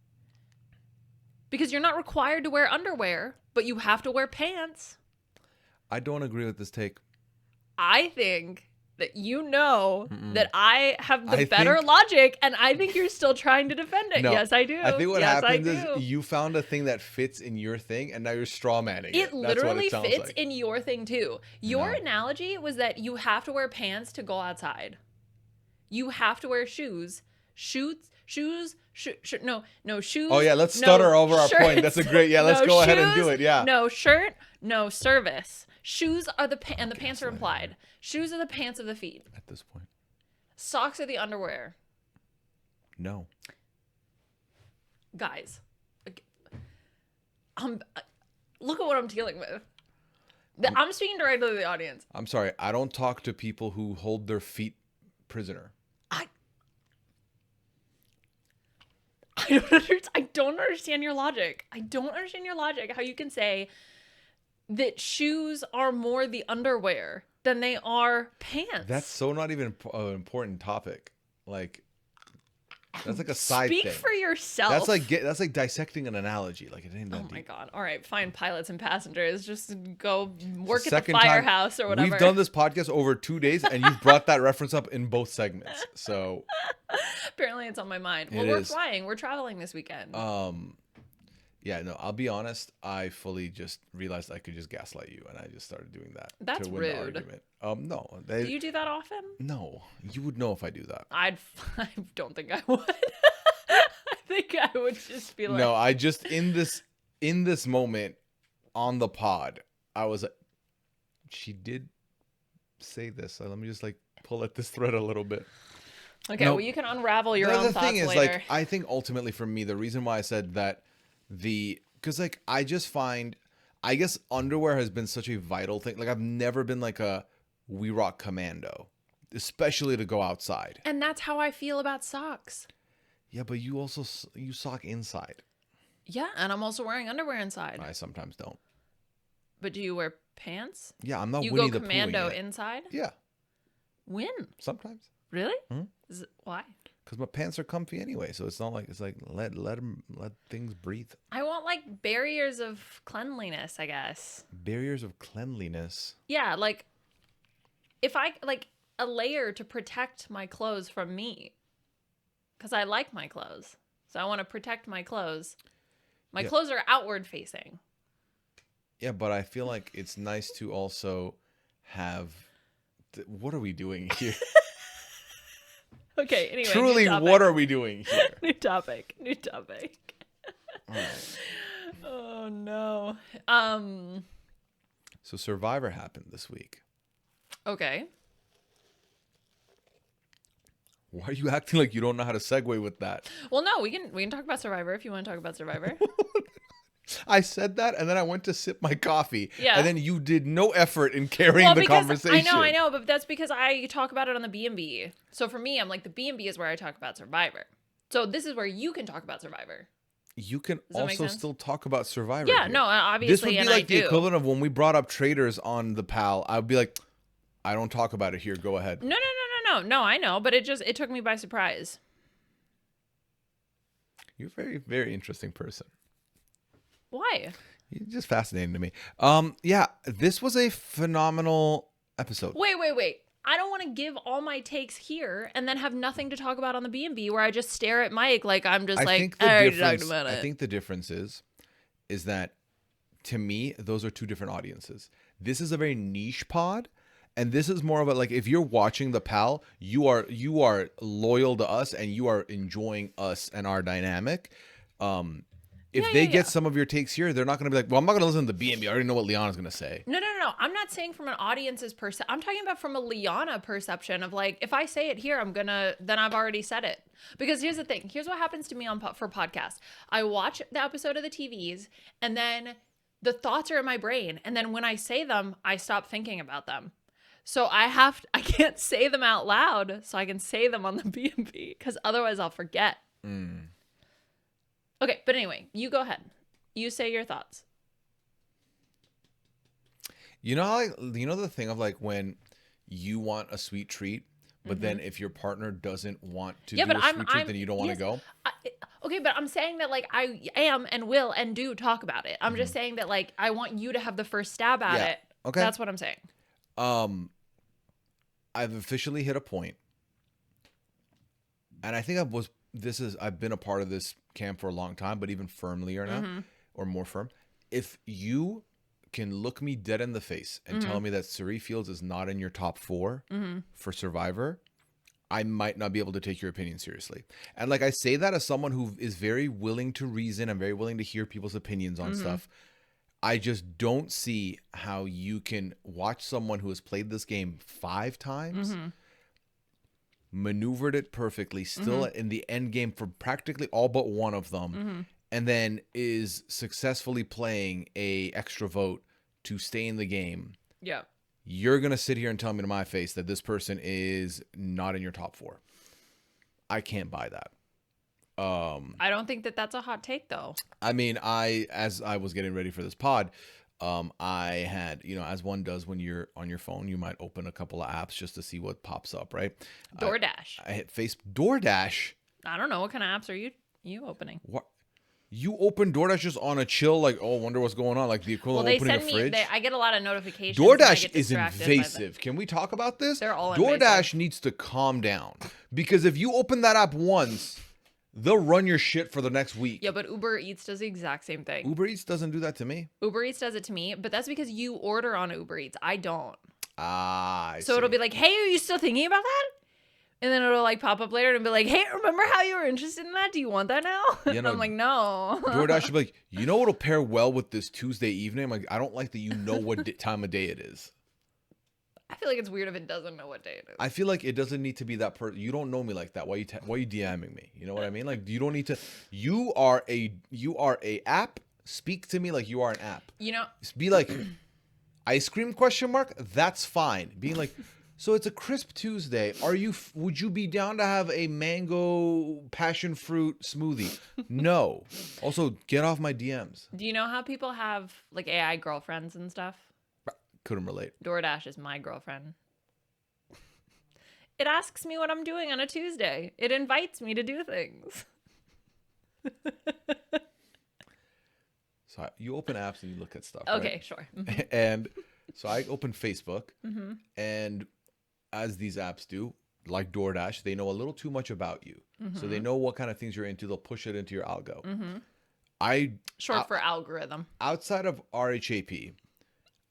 Because you're not required to wear underwear, but you have to wear pants. I don't agree with this take. I think that that I have the better logic, and I think you're still trying to defend it. No, yes, I do. I think what happens is you found a thing that fits in your thing, and now you're straw manning it. It literally fits in your thing too. Your analogy was that you have to wear pants to go outside. You have to wear shoes. Shoes. No shoes. Oh yeah, let's stutter over our point. That's a great. Yeah, let's go ahead and do it. Yeah. No shirt. No service. Shoes are the and the pants are implied. Shoes are the pants of the feet. At this point. Socks are the underwear. No. Guys, look at what I'm dealing with. I'm speaking directly to the audience. I'm sorry. I don't talk to people who hold their feet prisoner. I don't understand your logic. I don't understand your logic. How you can say that shoes are more the underwear than they are pants. That's so not even an important topic. Like, that's like a side thing. Speak for yourself. That's like dissecting an analogy. Like, it ain't that deep. My God. All right, fine, pilots and passengers. Just go work at the firehouse or whatever. We've done this podcast over 2 days, and you've brought that reference up in both segments. So apparently it's on my mind. Well, we're flying. We're traveling this weekend. Yeah, no, I'll be honest. I fully just realized I could just gaslight you, and I just started doing that. That's to win rude. The argument. No. Do you do that often? No. You would know if I do that. I don't think I would. I think I would just be like... No, I just, in this moment on the pod, I was like, she did say this. So let me just like pull at this thread a little bit. Okay, well, you can unravel your own thoughts later. The thing is, like, I think ultimately for me, the reason why I said that because like I just find, I guess underwear has been such a vital thing. Like I've never been like we rock commando, especially to go outside. And that's how I feel about socks. Yeah, but you sock inside. Yeah, and I'm also wearing underwear inside. I sometimes don't. But do you wear pants? Yeah, I'm not Winnie the Pooh. You go commando inside? Yeah. When? Sometimes. Really? Why? Because my pants are comfy anyway, so it's not like let things breathe. I want like barriers of cleanliness, I guess. Barriers of cleanliness. Yeah, like if I like a layer to protect my clothes from me. Because I like my clothes. So I want to protect my clothes. My clothes are outward facing. Yeah, but I feel like it's nice to also have... What are we doing here? Okay, anyway. Truly, what are we doing here? New topic. All right. Oh, no. So Survivor happened this week. Okay. Why are you acting like you don't know how to segue with that? Well, no, we can talk about Survivor if you want to talk about Survivor. I said that, and then I went to sip my coffee. Yeah. And then you did no effort in carrying the conversation. I know, but that's because I talk about it on the B&B. So for me, I'm like, the B&B is where I talk about Survivor. So this is where you can talk about Survivor. You can also still talk about Survivor. Yeah, here. no, obviously. This would be like the equivalent of when we brought up traders on the PAL. I would be like, I don't talk about it here. Go ahead. No, I know, but it took me by surprise. You're a very, very interesting person. Why? You're just fascinating to me. Yeah, this was a phenomenal episode. Wait. I don't want to give all my takes here and then have nothing to talk about on the B&B where I just stare at Mike like I'm just I already talked about it. I think the difference is that to me, those are two different audiences. This is a very niche pod. And this is more of a, like, if you're watching the PAL, you are loyal to us and you are enjoying us and our dynamic. If they get some of your takes here, they're not going to be like, well, I'm not going to listen to the B&B. I already know what Liana's going to say. No. I'm not saying from an audience's perception. I'm talking about from a Liana perception of like, if I say it here, then I've already said it. Because here's the thing. Here's what happens to me for podcasts. I watch the episode of the TVs and then the thoughts are in my brain. And then when I say them, I stop thinking about them. So I can't say them out loud so I can say them on the B&B because otherwise I'll forget. Okay, but anyway, you go ahead. You say your thoughts. You know the thing of like when you want a sweet treat, but then if your partner doesn't want to do a sweet treat, then you don't want to go? Okay, but I'm saying that like I am and will and do talk about it. I'm just saying that like I want you to have the first stab at it. Okay. That's what I'm saying. I've officially hit a point, and I think I've been a part of this camp for a long time, but even firmlier now, or more firm. If you can look me dead in the face and tell me that Suri Fields is not in your top 4 for Survivor, I might not be able to take your opinion seriously. And like I say that as someone who is very willing to reason and very willing to hear people's opinions on stuff. I just don't see how you can watch someone who has played this game 5 times, maneuvered it perfectly, still in the end game for practically all but one of them, and then is successfully playing a extra vote to stay in the game. Yeah. You're going to sit here and tell me to my face that this person is not in your top 4. I can't buy that. I don't think that that's a hot take though. I mean, as I was getting ready for this pod, I had, as one does when you're on your phone, you might open a couple of apps just to see what pops up, right? DoorDash. I hit DoorDash. I don't know. What kind of apps are you opening? What? You open DoorDash just on a chill, like, oh, wonder what's going on, like the equivalent of opening a fridge? I get a lot of notifications. DoorDash is invasive. Can we talk about this? They're all DoorDash invasive. needs to calm down. Because if you open that app once, they'll run your shit for the next week. Yeah, but Uber Eats does the exact same thing. Uber Eats doesn't do that to me. Uber Eats does it to me, but that's because you order on Uber Eats. I don't. I see. It'll be like, hey, are you still thinking about that? And then it'll like pop up later and be like, hey, remember how you were interested in that? Do you want that now? And I'm like, no. DoorDash should be like, what'll pair well with this Tuesday evening? I'm like, I don't like that you know what time of day it is. I feel like it's weird if it doesn't know what day it is. I feel like it doesn't need to be that person. You don't know me like that. Why you DMing me? You know what I mean? Like, you don't need to. You are a app. Speak to me like you are an app. Be like, ice cream ? That's fine. Being like, so it's a crisp Tuesday. Would you be down to have a mango passion fruit smoothie? No. Also, get off my DMs. Do you know how people have like AI girlfriends and stuff? Couldn't relate. DoorDash is my girlfriend. It asks me what I'm doing on a Tuesday. It invites me to do things. So you open apps and you look at stuff. Okay, right? sure. And so I opened Facebook, and as these apps do, like DoorDash, they know a little too much about you. So they know what kind of things you're into. They'll push it into your algo. Short for algorithm. Outside of RHAP,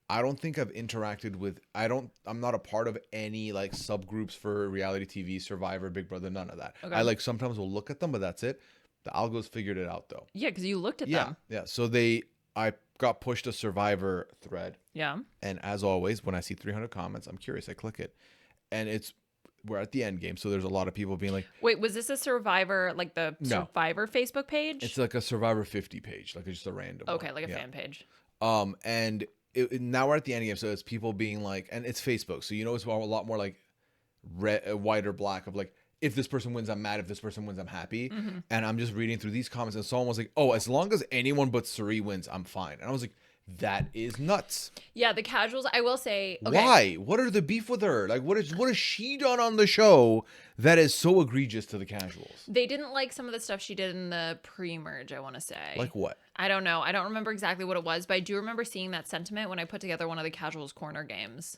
I don't think I've interacted with, I'm not a part of any like subgroups for reality TV, Survivor, Big Brother, none of that. Okay. I like sometimes will look at them, but that's it. The algos figured it out though. Yeah, because you looked at them. Yeah. So I got pushed a Survivor thread. Yeah. And as always, when I see 300 comments, I'm curious. I click it. And we're at the end game. So there's a lot of people being like, wait, was this a Survivor, like the No. Survivor Facebook page? it's like a Survivor 50 page, like it's just a random okay, one. like a Yeah. fan page. And now we're at the end game. So it's people being like, and it's Facebook. So, it's a lot more like red, white or black of like, if this person wins, I'm mad. If this person wins, I'm happy. And I'm just reading through these comments, and someone was like, "Oh, as long as anyone but Suri wins, I'm fine." And I was like, "That is nuts." Yeah, the casuals. I will say, okay, Why? What are the beef with her? Like, what has she done on the show that is so egregious to the casuals? they didn't like some of the stuff she did in the pre-merge. I want to say, Like what? I don't know. I don't remember exactly what it was, but I do remember seeing that sentiment when I put together one of the casuals corner games.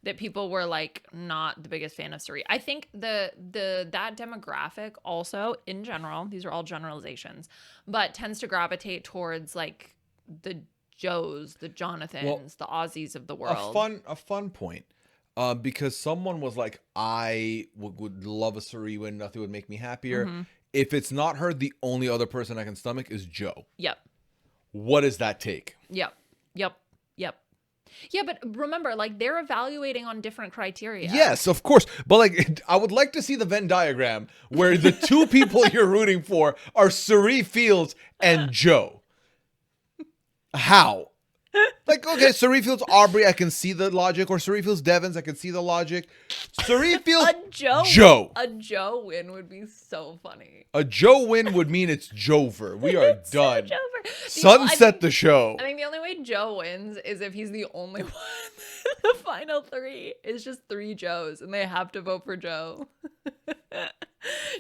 That people were like not the biggest fan of Suri. I think that demographic also in general, these are all generalizations, but tends to gravitate towards like the Joes, the Jonathans, the Aussies of the world. A fun point. Because someone was like, I would love a Suri win. Nothing would make me happier. If it's not her, the only other person I can stomach is Joe. Yep. What does that take? Yep. Yeah, but remember, like they're evaluating on different criteria. Yes, of course. But like, I would like to see the Venn diagram where the two people you're rooting for are Suri Fields and Joe. How? Like, okay, Suri Fields, Aubrey, I can see the logic. Or Suri Fields, Devins, I can see the logic. Suri Fields, Joe. A Joe win would be so funny. A Joe win would mean it's Jover. We are done. So Jover. Sunset the show. I think the only way Joe wins is if he's the only one. The final three is just three Joes, and they have to vote for Joe.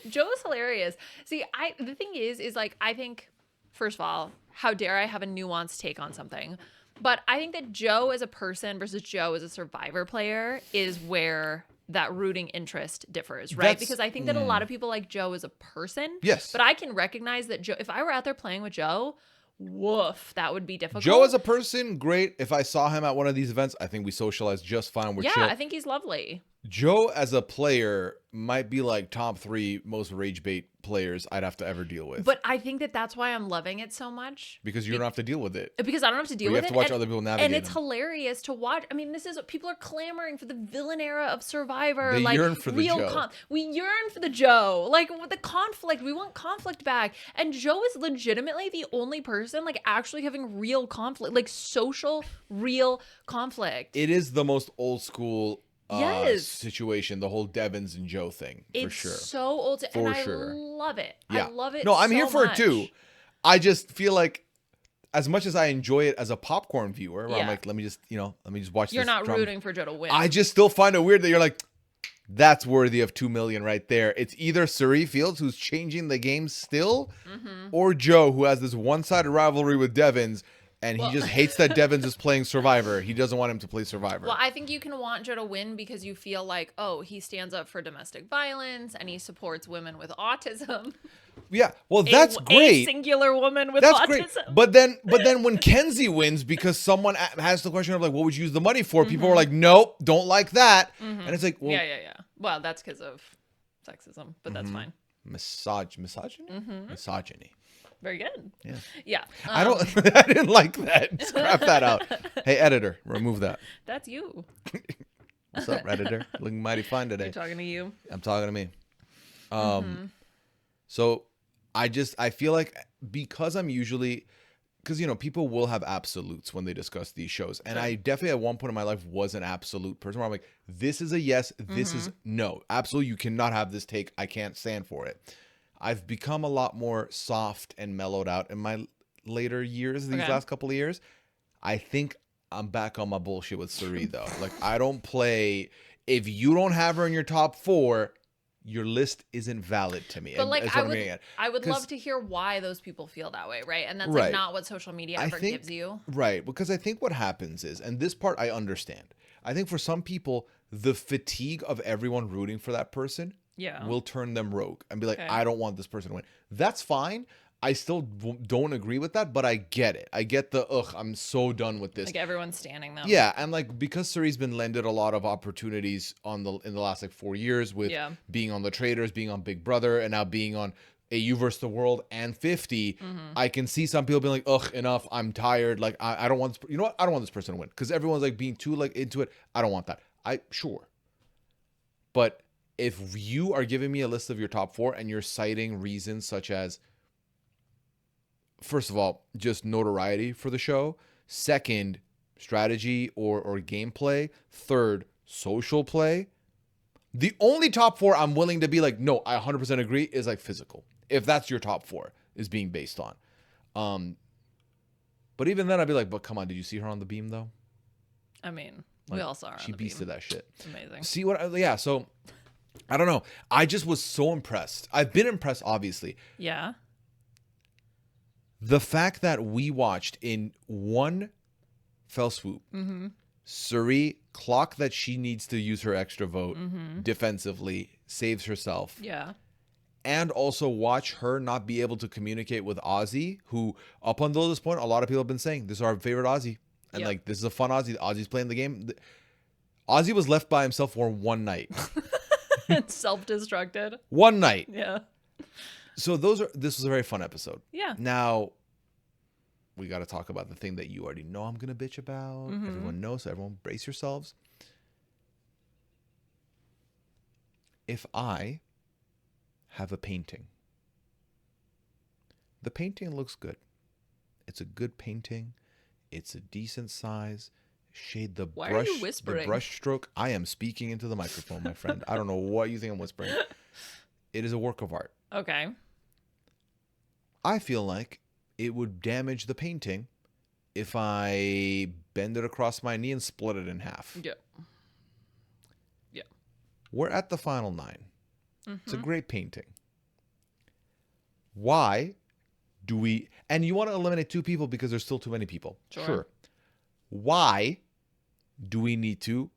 Joe is hilarious. See, the thing is like I think, first of all, how dare I have a nuanced take on something? But I think that Joe as a person versus Joe as a Survivor player is where that rooting interest differs, right? Because I think that a lot of people like Joe as a person. Yes. But I can recognize that Joe, if I were out there playing with Joe, woof, that would be difficult. Joe as a person, great. If I saw him at one of these events, I think we socialized just fine. We're chill. I think he's lovely. Joe as a player might be like top 3 most rage bait players I'd have to ever deal with. But I think that that's why I'm loving it so much. Because you don't have to deal with it. Because I don't have to deal with it. You have to watch other people navigate And it's them. hilarious to watch. I mean, this is what people are clamoring for, the villain era of Survivor. They like yearn for the Joe. We yearn for the Joe. Like with the conflict. We want conflict back. And Joe is legitimately the only person like actually having real conflict. Like social, real conflict. It is the most old school situation, the whole Devins and Joe thing, for sure. It's so old, and I love it. Yeah. I love it. No, I'm so here for much. it too. I just feel like, as much as I enjoy it as a popcorn viewer, where I'm like, let me just watch. You're this not drama. rooting for Joe to win. I just still find it weird that you're like, that's worthy of $2 million right there. It's either Suri Fields, who's changing the game still, or Joe, who has this one-sided rivalry with Devins. And he just hates that Devins is playing Survivor. He doesn't want him to play Survivor. Well, I think you can want Joe to win because you feel like, oh, he stands up for domestic violence and he supports women with autism. Yeah, well, that's great. A singular woman with that's autism. Great. But then when Kenzie wins because someone has the question of like, what would you use the money for? People are like, nope, don't like that. And it's like, well, yeah. Well, that's because of sexism, but that's fine. Misogyny. Misogyny. Very good. Yeah. I didn't like that. Scrap that out. Hey, editor, remove that. That's you. What's up, Redditor? Looking mighty fine today. You're talking to you. I'm talking to me. So I feel like because I'm usually, because, people will have absolutes when they discuss these shows. And I definitely at one point in my life was an absolute person where I'm like, this is a yes, this is no. Absolutely, you cannot have this take. I can't stand for it. I've become a lot more soft and mellowed out in my later years, these last couple of years. I think I'm back on my bullshit with Suri, though. Like, I don't play. If you don't have her in your top 4, your list isn't valid to me. But like, I would love to hear why those people feel that way, right? And that's like not what social media ever gives you. Right, because I think what happens is, and this part I understand, I think for some people, the fatigue of everyone rooting for that person will turn them rogue and be like, I don't want this person to win. That's fine. I still don't agree with that, but I get it. I get the, I'm so done with this. Like everyone's standing them. Yeah, and like because Suri's been lended a lot of opportunities in the last like 4 years with being on The Traders, being on Big Brother, and now being on AU vs. the World and 50, I can see some people being like, enough, I'm tired. Like, I don't want this, you know what? I don't want this person to win. Because everyone's like being too like into it. I don't want that. Sure. But if you are giving me a list of your top 4 and you're citing reasons such as, first of all, just notoriety for the show. Second, strategy or gameplay. Third, social play. The only top 4 I'm willing to be like, no, I 100% agree is like physical. If that's your top 4 is being based on. But even then I'd be like, but come on, did you see her on the beam though? I mean, like, we all saw her she on the beasted beam. that shit. It's amazing. See what, yeah, so I don't know. I just was so impressed. I've been impressed, obviously. Yeah. The fact that we watched in one fell swoop, Suri clock that she needs to use her extra vote defensively, saves herself. Yeah. And also watch her not be able to communicate with Ozzy, who up until this point, a lot of people have been saying, this is our favorite Ozzy. And like, this is a fun Ozzy. Ozzy's playing the game. Ozzy was left by himself for one night. Self-destructed. One night. Yeah. So this was a very fun episode. Yeah. Now, we got to talk about the thing that you already know I'm going to bitch about. Everyone knows, so everyone brace yourselves. If I have a painting, the painting looks good. It's a good painting. It's a decent size. Shade the Why brush. are you whispering? The brush stroke. I am speaking into the microphone, my friend. I don't know what you think I'm whispering. It is a work of art. Okay. I feel like it would damage the painting if I bend it across my knee and split it in half. Yeah. Yeah. We're at the final 9. It's a great painting. Why do we... And you want to eliminate 2 people because there's still too many people. Sure. Why do we need to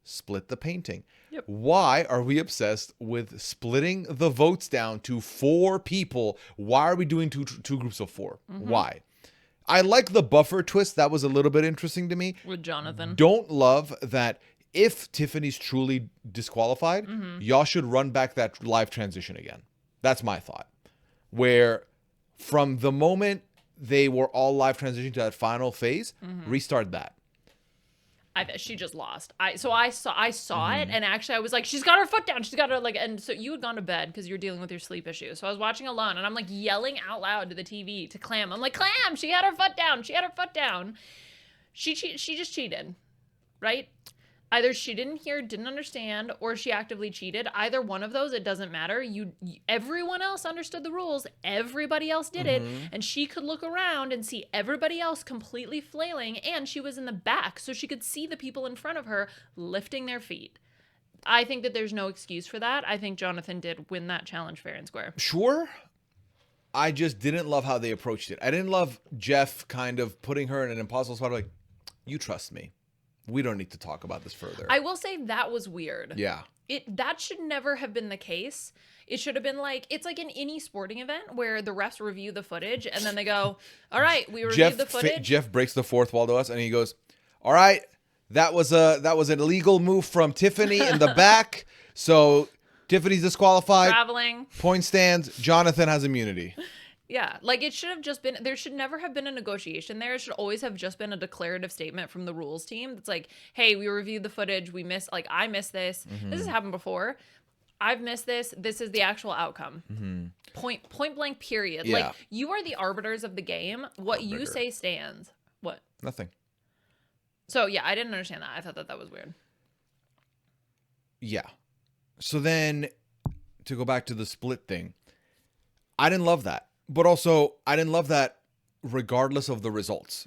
split the painting? Yep. Why are we obsessed with splitting the votes down to 4 people? Why are we doing two groups of 4? Why? I like the buffer twist. That was a little bit interesting to me. With Jonathan. Don't love that if Tiffany's truly disqualified, y'all should run back that live transition again. That's my thought. Where from the moment they were all live transitioning to that final phase, restart that. She just lost. I saw it, and actually I was like, she's got her foot down. She's got her like, and so you had gone to bed because you're dealing with your sleep issues. So I was watching alone, and I'm like yelling out loud to the TV to Clam. I'm like, Clam, she had her foot down. She had her foot down. She just cheated, right? Either she didn't hear, didn't understand, or she actively cheated. Either one of those, it doesn't matter. Everyone else understood the rules. Everybody else did it. And she could look around and see everybody else completely flailing. And she was in the back, so she could see the people in front of her lifting their feet. I think that there's no excuse for that. I think Jonathan did win that challenge fair and square. Sure. I just didn't love how they approached it. I didn't love Jeff kind of putting her in an impossible spot. Like, you trust me. We don't need to talk about this further. I will say that was weird. Yeah. That should never have been the case. It should have been like, it's like in any sporting event where the refs review the footage and then they go, all right, we reviewed the footage. Jeff breaks the 4th wall to us and he goes, all right, that was an illegal move from Tiffany in the back. So Tiffany's disqualified. Traveling. Point stands. Jonathan has immunity. Yeah, like it should have just been, there should never have been a negotiation there. It should always have just been a declarative statement from the rules team. That's like, hey, we reviewed the footage. We missed, like, I missed this. This has happened before. I've missed this. This is the actual outcome. Point blank, period. Yeah. Like, you are the arbiters of the game. What you say stands. What? Nothing. So, yeah, I didn't understand that. I thought that was weird. Yeah. So then, to go back to the split thing, I didn't love that. But also, I didn't love that regardless of the results.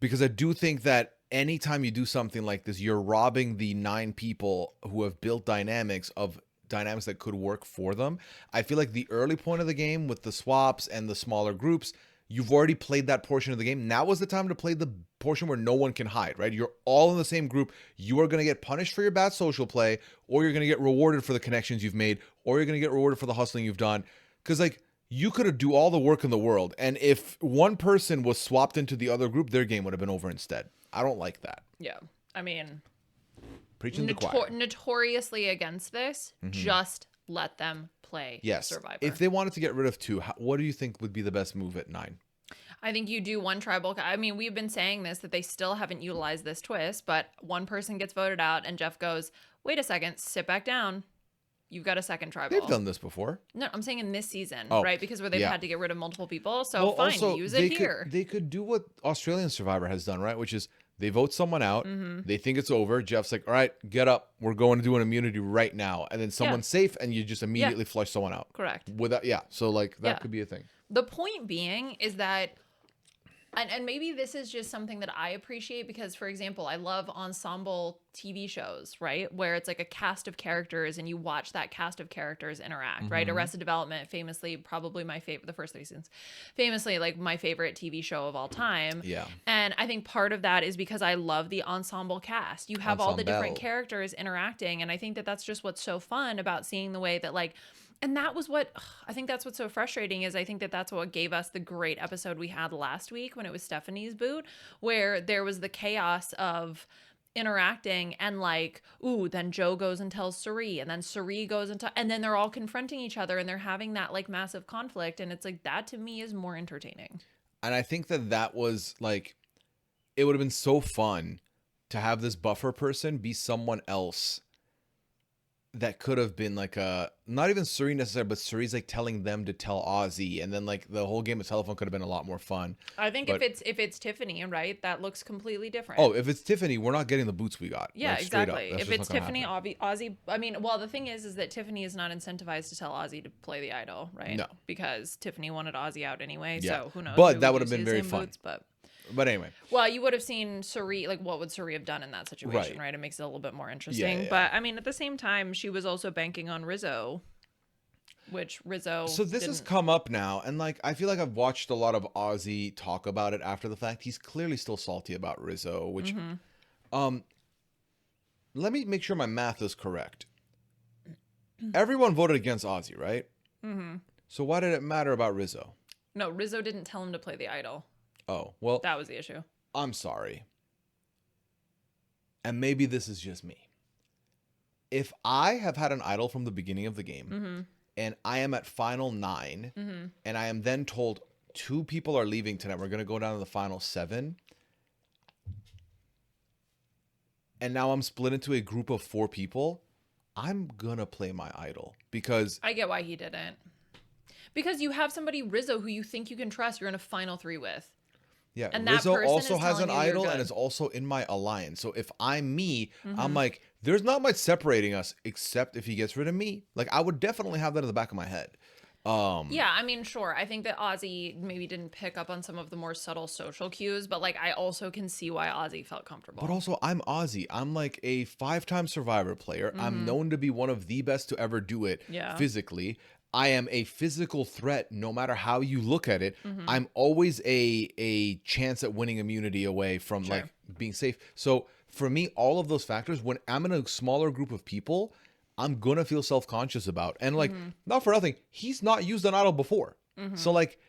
Because I do think that anytime you do something like this, you're robbing the 9 people who have built dynamics of dynamics that could work for them. I feel like the early point of the game with the swaps and the smaller groups, you've already played that portion of the game. Now is the time to play the portion where no one can hide, right? You're all in the same group. You are going to get punished for your bad social play, or you're going to get rewarded for the connections you've made, or you're going to get rewarded for the hustling you've done. Because, like, you could do all the work in the world, and if one person was swapped into the other group, their game would have been over instead. I don't like that. Yeah. I mean, Preaching to the choir. Notoriously against this, just let them play Survivor. If they wanted to get rid of 2, what do you think would be the best move at 9? I think you do one tribal. I mean, we've been saying this, that they still haven't utilized this twist, but one person gets voted out and Jeff goes, wait a second, sit back down. You've got a second tribal. They've done this before. No, I'm saying in this season, Oh, right? Because where they've had to get rid of multiple people. So well, fine, also, use it here. They could do what Australian Survivor has done, right? Which is they vote someone out. They think it's over. Jeff's like, all right, get up. We're going to do an immunity right now. And then someone's safe and you just immediately flush someone out. Correct. So like that could be a thing. The point being is that, and maybe this is just something that I appreciate because, for example, I love ensemble TV shows, right? Where it's like a cast of characters and you watch that cast of characters interact, right? Arrested Development, famously, probably my favorite, the first 3 seasons, famously like my favorite TV show of all time. Yeah. And I think part of that is because I love the ensemble cast. You have all the different characters interacting. And I think that that's just what's so fun about seeing the way that like, and that was what, I think that's what's so frustrating is I think that that's what gave us the great episode we had last week when it was Stephanie's boot, where there was the chaos of interacting and like, ooh, then Joe goes and tells Suri and then Suri goes and then they're all confronting each other and they're having that like massive conflict. And it's like, that to me is more entertaining. And I think that was like, it would have been so fun to have this buffer person be someone else that could have been like not even Suri necessarily, but Suri's like telling them to tell Ozzy, and then like the whole game of telephone could have been a lot more fun. I think if it's Tiffany, right, that looks completely different. Oh, if it's Tiffany, we're not getting the boots we got. Yeah, like, exactly. If it's Tiffany, Ozzy, I mean, well, the thing is that Tiffany is not incentivized to tell Ozzy to play the idol, right? No, because Tiffany wanted Ozzy out anyway. Yeah. So who knows? But that would have been very fun. Boots, but anyway. Well, you would have seen Suri, like what would Suri have done in that situation, right? It makes it a little bit more interesting. Yeah. But I mean, at the same time, she was also banking on Rizzo, which Rizzo. So this has come up now, and like I feel like I've watched a lot of Ozzy talk about it after the fact. He's clearly still salty about Rizzo, which let me make sure my math is correct. Everyone voted against Ozzy, right? So why did it matter about Rizzo? No, Rizzo didn't tell him to play the idol. Oh, well, that was the issue. I'm sorry. And maybe this is just me. If I have had an idol from the beginning of the game and I am at final 9 and I am then told 2 people are leaving tonight, we're going to go down to the final 7. And now I'm split into a group of 4 people. I'm going to play my idol because I get why he didn't. Because you have somebody, Rizzo, who you think you can trust, you're in a final 3 with. Yeah, and Rizzo also has an idol and is also in my alliance. So if I'm me, I'm like, there's not much separating us except if he gets rid of me. Like, I would definitely have that in the back of my head. Yeah, I mean, sure. I think that Ozzy maybe didn't pick up on some of the more subtle social cues, but like, I also can see why Ozzy felt comfortable. But also, I'm Ozzy. I'm like a 5-time Survivor player. I'm known to be one of the best to ever do it physically. I am a physical threat no matter how you look at it. I'm always a chance at winning immunity away from like being safe. So for me, all of those factors, when I'm in a smaller group of people, I'm going to feel self-conscious about. And like, not for nothing, he's not used an idol before. So like,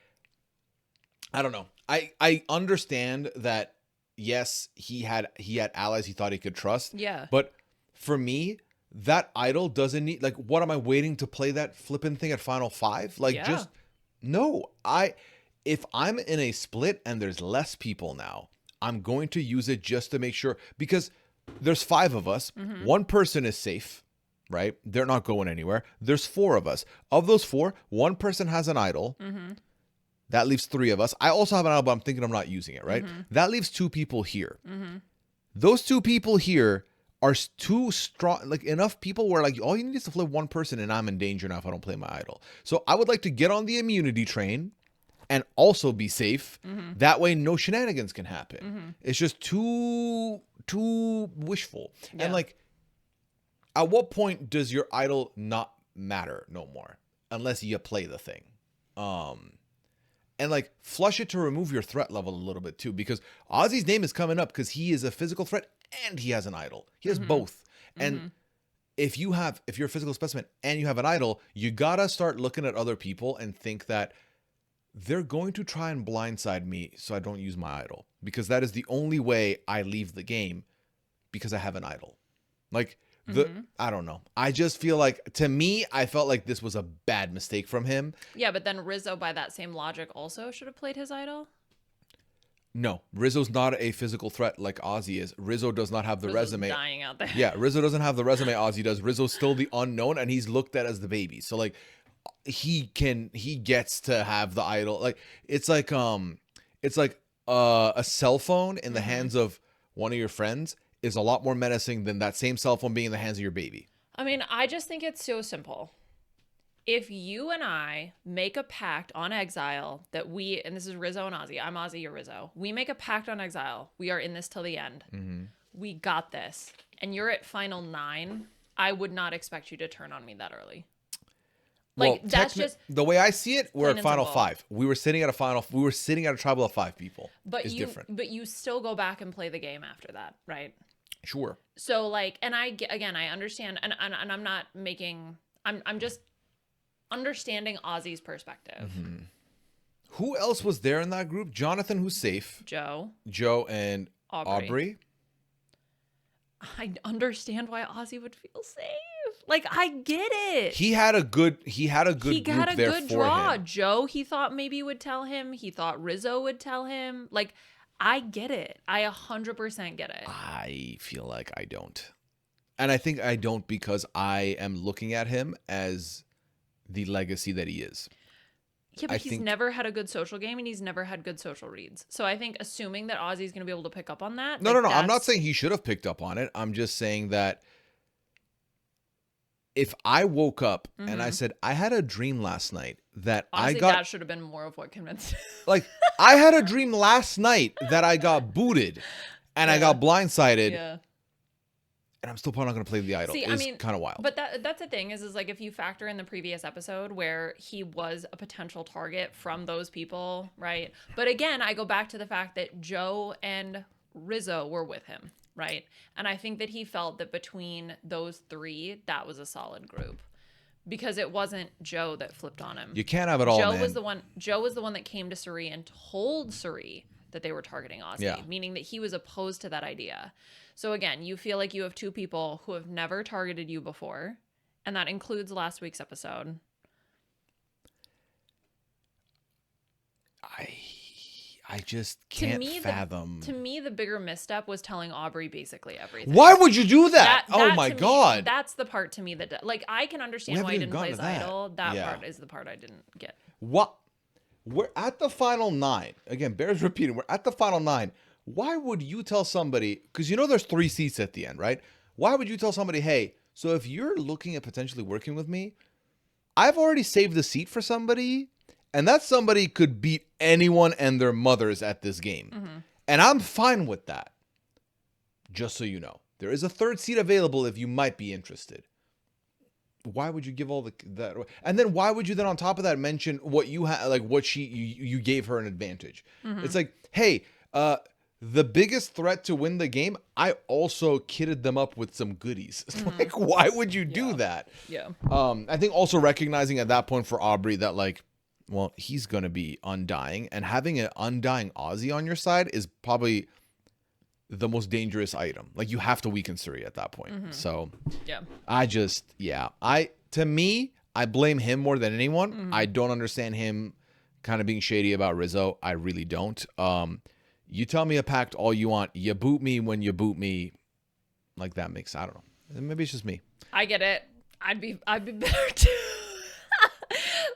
I don't know. I understand that, yes, he had allies he thought he could trust. Yeah. But for me, that idol doesn't need, like, what am I waiting to play that flipping thing at final 5? Like, just, no. If I'm in a split and there's less people now, I'm going to use it just to make sure, because there's 5 of us. One person is safe, right? They're not going anywhere. There's 4 of us. Of those 4, one person has an idol. That leaves 3 of us. I also have an idol, but I'm thinking I'm not using it, right? That leaves 2 people here. Those 2 people here are too strong, like enough people where like all you need is to flip one person and I'm in danger now if I don't play my idol. So I would like to get on the immunity train and also be safe. That way no shenanigans can happen. It's just too wishful. And like, at what point does your idol not matter no more unless you play the thing? and like flush it to remove your threat level a little bit too, because Ozzy's name is coming up because he is a physical threat and he has an idol. He has both. And if you're a physical specimen and you have an idol, you gotta start looking at other people and think that they're going to try and blindside me so I don't use my idol, because that is the only way I leave the game, because I have an idol. Like I don't know. I just feel like, to me, I felt like this was a bad mistake from him. Yeah, but then Rizzo, by that same logic, also should have played his idol. No, Rizzo's not a physical threat like Ozzy is. Rizzo does not have the Rizzo's resume. dying out there. Yeah, Rizzo doesn't have the resume Ozzy does. Rizzo's still the unknown, and he's looked at as the baby. So like, he gets to have the idol. Like it's like a cell phone in the hands of one of your friends is a lot more menacing than that same cell phone being in the hands of your baby. I mean, I just think it's so simple. If you and I make a pact on Exile that and this is Rizzo and Ozzy, I'm Ozzy, you're Rizzo. We make a pact on Exile. We are in this till the end. We got this. And you're at final 9. I would not expect you to turn on me that early. Like, that's just the way I see it. We're at final simple. 5. We were sitting at a tribal of 5 people. But it's different. But you still go back and play the game after that, right? Sure. So like, and I understand, and I'm not making. I'm just understanding Ozzy's perspective. Who else was there in that group? Jonathan, who's safe. Joe, and Aubrey. I understand why Ozzy would feel safe. Like, I get it. He had a good draw. him. Joe, he thought maybe would tell him. He thought Rizzo would tell him. Like, I get it. I 100% get it. I feel like I don't. And I think I don't because I am looking at him as the legacy that he is. Yeah, but he's never had a good social game and he's never had good social reads. So I think assuming that Ozzy's going to be able to pick up on that. No. I'm not saying he should have picked up on it. I'm just saying that if I woke up and I said, I had a dream last night that honestly, that should have been more of what convinced. Like, I had a dream last night that I got booted and I got blindsided. Yeah. And I'm still probably not going to play the idol. It's kind of wild. But that's the thing is like, if you factor in the previous episode where he was a potential target from those people, right? But again, I go back to the fact that Joe and Rizzo were with him, right? And I think that he felt that between those 3, that was a solid group. Because it wasn't Joe that flipped on him. You can't have it all, Joe man. Joe was the one that came to Suri and told Suri that they were targeting Ozzy, meaning that he was opposed to that idea. So again, you feel like you have 2 people who have never targeted you before, and that includes last week's episode. I just can't fathom. To me, the bigger misstep was telling Aubrey basically everything. Why would you do that? Oh my God. That's the part to me that, like, I can understand why he didn't play his idol. That part is the part I didn't get. What? We're at the final 9. Again, bears repeating. We're at the final 9. Why would you tell somebody, because you know there's 3 seats at the end, right? Why would you tell somebody, hey, so if you're looking at potentially working with me, I've already saved the seat for somebody, and that somebody could beat anyone and their mothers at this game. And I'm fine with that. Just so you know. There is a 3rd seat available if you might be interested. Why would you give all that? And then why would you then on top of that mention what you had, like what you gave her an advantage? It's like, hey, the biggest threat to win the game, I also kitted them up with some goodies. Like, why would you do that? Yeah. I think also recognizing at that point for Aubrey that, like, well, he's going to be undying. And having an undying Ozzy on your side is probably the most dangerous item. Like, you have to weaken Suri at that point. So, to me, I blame him more than anyone. I don't understand him kind of being shady about Rizzo. I really don't. You tell me a pact all you want. You boot me when you boot me. Like, that makes, I don't know. Maybe it's just me. I get it. I'd be better too.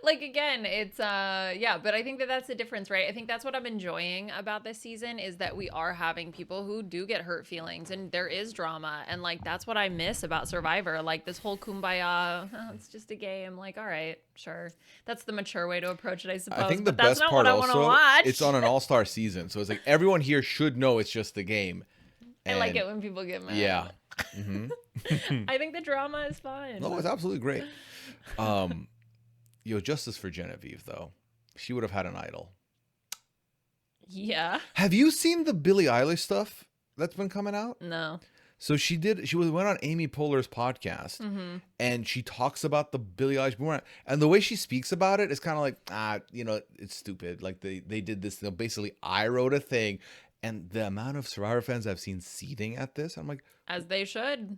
Like, again, it's but I think that's the difference, right? I think that's what I'm enjoying about this season is that we are having people who do get hurt feelings and there is drama, and like that's what I miss about Survivor. Like, this whole kumbaya, it's just a game. Like, all right, sure, that's the mature way to approach it, I suppose. I think the but that's best not part what also, I want to watch. it's on an all-star season, so it's like everyone here should know it's just a game. And I like it when people get mad. Yeah. I think the drama is fun. No, it's absolutely great. Justice for Genevieve, though. She would have had an idol. Yeah. Have you seen the Billie Eilish stuff that's been coming out? No. So went on Amy Poehler's podcast, and she talks about the Billie Eilish movement, and the way she speaks about it is kind of like, it's stupid. Like they did this. Basically, I wrote a thing, and the amount of Survivor fans I've seen seething at this, I'm like, As they should.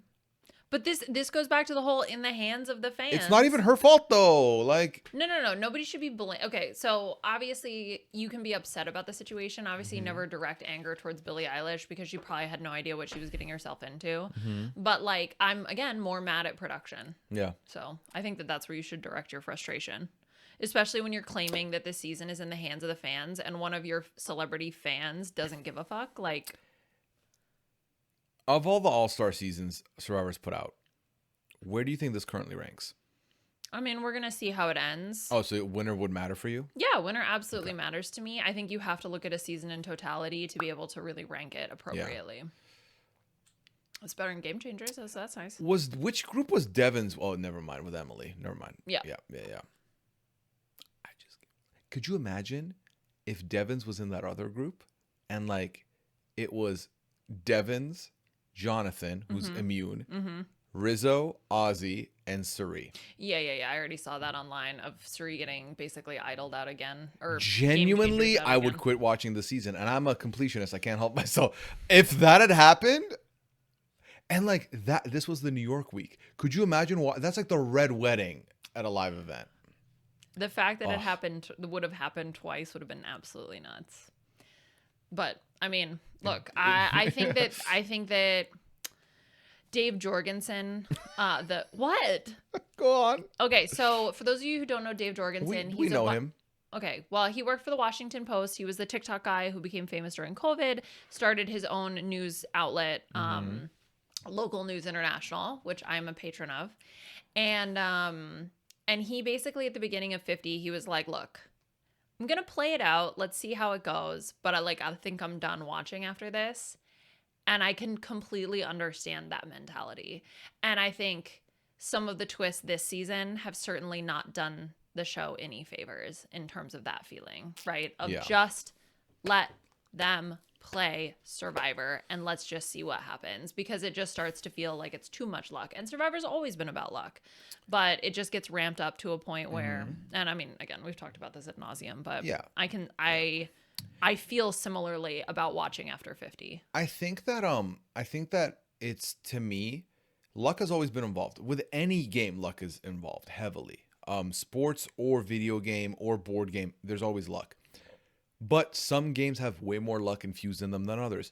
But this goes back to the whole in the hands of the fans. it's not even her fault though. Like, No. Nobody should be blamed. Okay, so obviously you can be upset about the situation. Obviously, never direct anger towards Billie Eilish because she probably had no idea what she was getting herself into. But like, I'm again more mad at production. yeah. So I think that's where you should direct your frustration, especially when you're claiming that this season is in the hands of the fans and one of your celebrity fans doesn't give a fuck. Like, Of all the All-Star seasons Survivor's put out, where do you think this currently ranks? I mean, we're gonna see how it ends. Oh, so winner would matter for you? Yeah, winner absolutely matters to me. I think you have to look at a season in totality to be able to really rank it appropriately. It's better than Game Changers, so that's nice. Which group was Devin's? Oh, never mind. With Emily. Never mind. Yeah. Yeah. Could you imagine if Devin's was in that other group and like it was Devin's, Jonathan, who's immune, Rizzo, Ozzy, and Suri. Yeah. I already saw that online of Suri getting basically idled out again. Or Genuinely, Game Changers out I would again. quit watching the season, and I'm a completionist. I can't help myself. If that had happened, and like that, this was the New York week. Could you imagine what? That's like the red wedding at a live event. The fact that it would have happened twice would have been absolutely nuts. But I mean, look, I think that Dave Jorgensen, what? Go on. Okay, so for those of you who don't know Dave Jorgensen, We know him. Okay, well, he worked for the Washington Post. He was the TikTok guy who became famous during COVID, started his own news outlet, Local News International, which I'm a patron of. And he basically at the beginning of 50, he was like, look, I'm going to play it out. Let's see how it goes. But I think I'm done watching after this. And I can completely understand that mentality. And I think some of the twists this season have certainly not done the show any favors in terms of that feeling, right? Of just let them play Survivor and let's just see what happens, because it just starts to feel like it's too much luck. And Survivor's always been about luck, but it just gets ramped up to a point where, and I mean, again, we've talked about this ad nauseum, but I feel similarly about watching after 50. I think that it's, to me, luck has always been involved. With any game, luck is involved heavily. Sports or video game or board game, there's always luck. But some games have way more luck infused in them than others.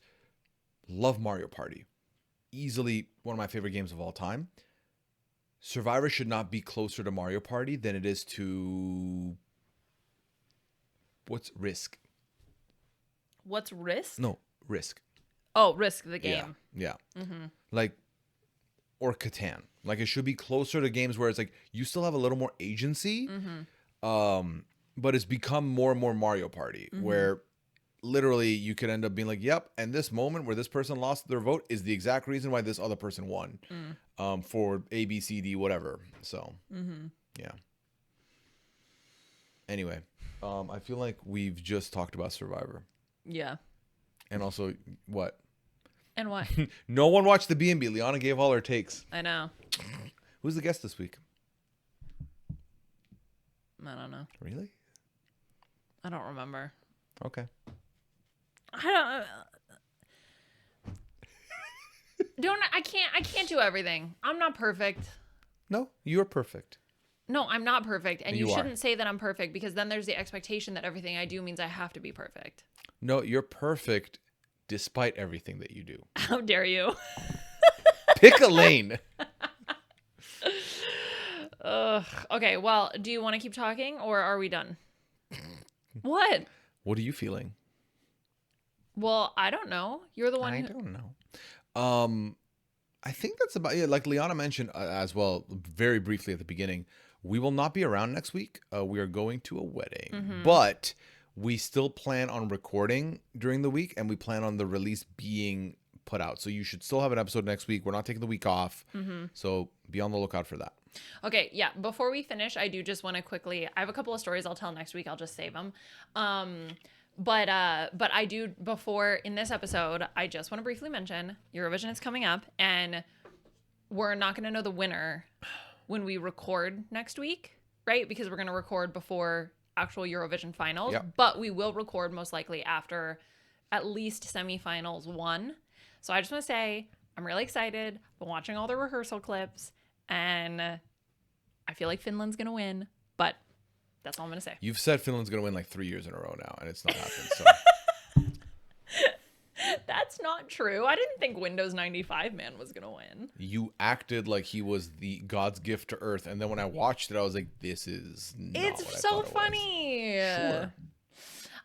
Love Mario Party. Easily one of my favorite games of all time. Survivor should not be closer to Mario Party than it is to... What's Risk? What's Risk? No, Risk. Oh, Risk, the game. Yeah. Like, or Catan. Like, it should be closer to games where it's like, you still have a little more agency. But it's become more and more Mario Party, where literally you could end up being like, yep, and this moment where this person lost their vote is the exact reason why this other person won, for A, B, C, D, whatever. So, yeah. Anyway, I feel like we've just talked about Survivor. Yeah. And also, what? And what? No one watched the B&B. Liana gave all her takes. I know. Who's the guest this week? I don't know. Really? I don't remember. Okay. I can't do everything. I'm not perfect. No, you're perfect. No, I'm not perfect. And you You are. shouldn't say that I'm perfect, because then there's the expectation that everything I do means I have to be perfect. No, you're perfect despite everything that you do. How dare you? Pick a lane. Ugh. Okay, well, do you want to keep talking or are we done? What? What are you feeling? Well, I don't know. You're the one I who... don't know. I think that's about it. Like Liana mentioned as well, very briefly at the beginning, we will not be around next week. We are going to a wedding, but we still plan on recording during the week, and we plan on the release being put out. So you should still have an episode next week. We're not taking the week off. So be on the lookout for that. Okay, yeah. Before we finish, I do just want to quickly... I have a couple of stories I'll tell next week. I'll just save them. But I do, before in this episode, I just want to briefly mention Eurovision is coming up, and we're not going to know the winner when we record next week, right? Because we're going to record before actual Eurovision finals, Yep. but we will record most likely after at least semifinals 1. So I just want to say I'm really excited. I've been watching all the rehearsal clips, and I feel like Finland's going to win, but that's all I'm going to say. You've said Finland's going to win like 3 years in a row now, and it's not happened. So That's not true. I didn't think Windows 95 Man was going to win. you acted like he was the God's gift to Earth, and then when I watched it, I was like, "This is not It's what I so thought it was." funny. Sure.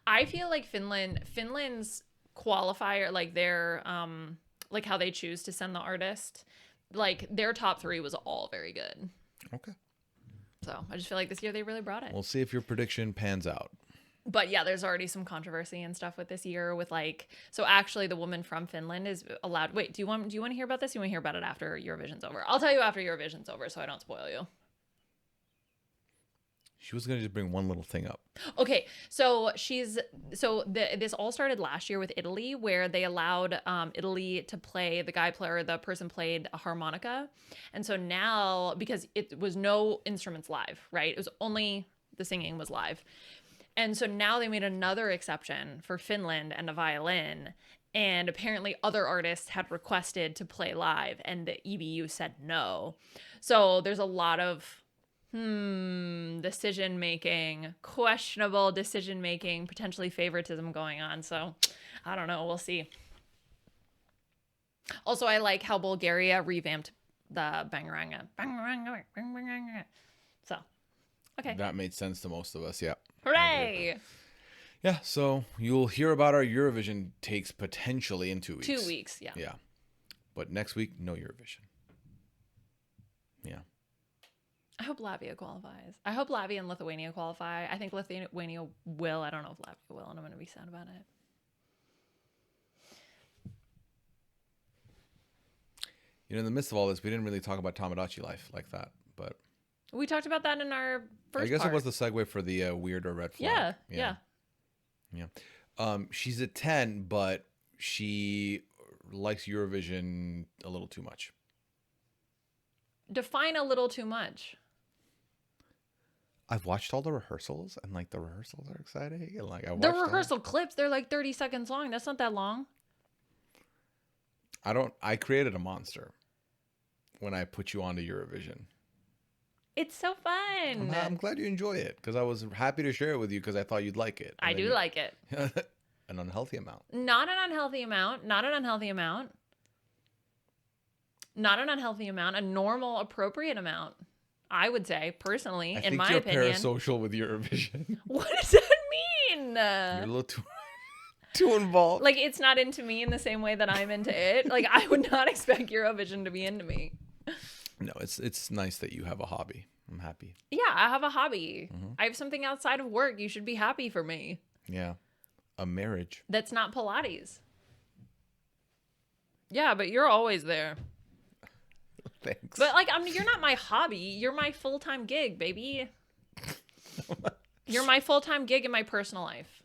I feel like Finland's qualifier, like their like how they choose to send the artist, like their top 3 was all very good. Okay. So I just feel like this year they really brought it. We'll see if your prediction pans out. But yeah, there's already some controversy and stuff with this year with like, so actually the woman from Finland is allowed. Wait, do you want to hear about this? You want to hear about it after Eurovision's over? I'll tell you after Eurovision's over so I don't spoil you. She was going to just bring one little thing up. Okay, so this all started last year with Italy, where they allowed Italy to play, the person played a harmonica. And so now, because it was no instruments live, right? It was only the singing was live. And so now they made another exception for Finland and a violin. And apparently other artists had requested to play live, and the EBU said no. So there's a lot of decision making, questionable decision making, potentially favoritism going on. So I don't know. We'll see. Also, I like how Bulgaria revamped the bangaranga. So, okay. That made sense to most of us. Yeah. Hooray! Yeah. So you'll hear about our Eurovision takes potentially in 2 weeks. 2 weeks. Yeah. Yeah. But next week, no Eurovision. Yeah. I hope Latvia qualifies. I hope Latvia and Lithuania qualify. I think Lithuania will. I don't know if Latvia will, and I'm going to be sad about it. You know, in the midst of all this, we didn't really talk about Tamagotchi life like that, but We talked about that in our first I guess part. it was the segue for the weird or red flag. Yeah. She's a 10, but she likes Eurovision a little too much. Define a little too much. I've watched all the rehearsals, and like the rehearsals are exciting. And like The rehearsal clips, they're like 30 seconds long. That's not that long. I created a monster when I put you onto Eurovision. It's so fun. I'm glad you enjoy it, because I was happy to share it with you because I thought you'd like it. I do like it. An unhealthy amount. Not an unhealthy amount. Not an unhealthy amount. Not an unhealthy amount. A normal, appropriate amount. I would say, personally, in my opinion. You're parasocial with Eurovision. What does that mean? You're a little too involved. Like, it's not into me in the same way that I'm into it. Like, I would not expect Eurovision to be into me. No, it's nice that you have a hobby. I'm happy. Yeah, I have a hobby. I have something outside of work. You should be happy for me. Yeah. A marriage. That's not Pilates. Yeah, but you're always there. Thanks. But like, you're not my hobby. You're my full-time gig, baby. You're my full-time gig in my personal life.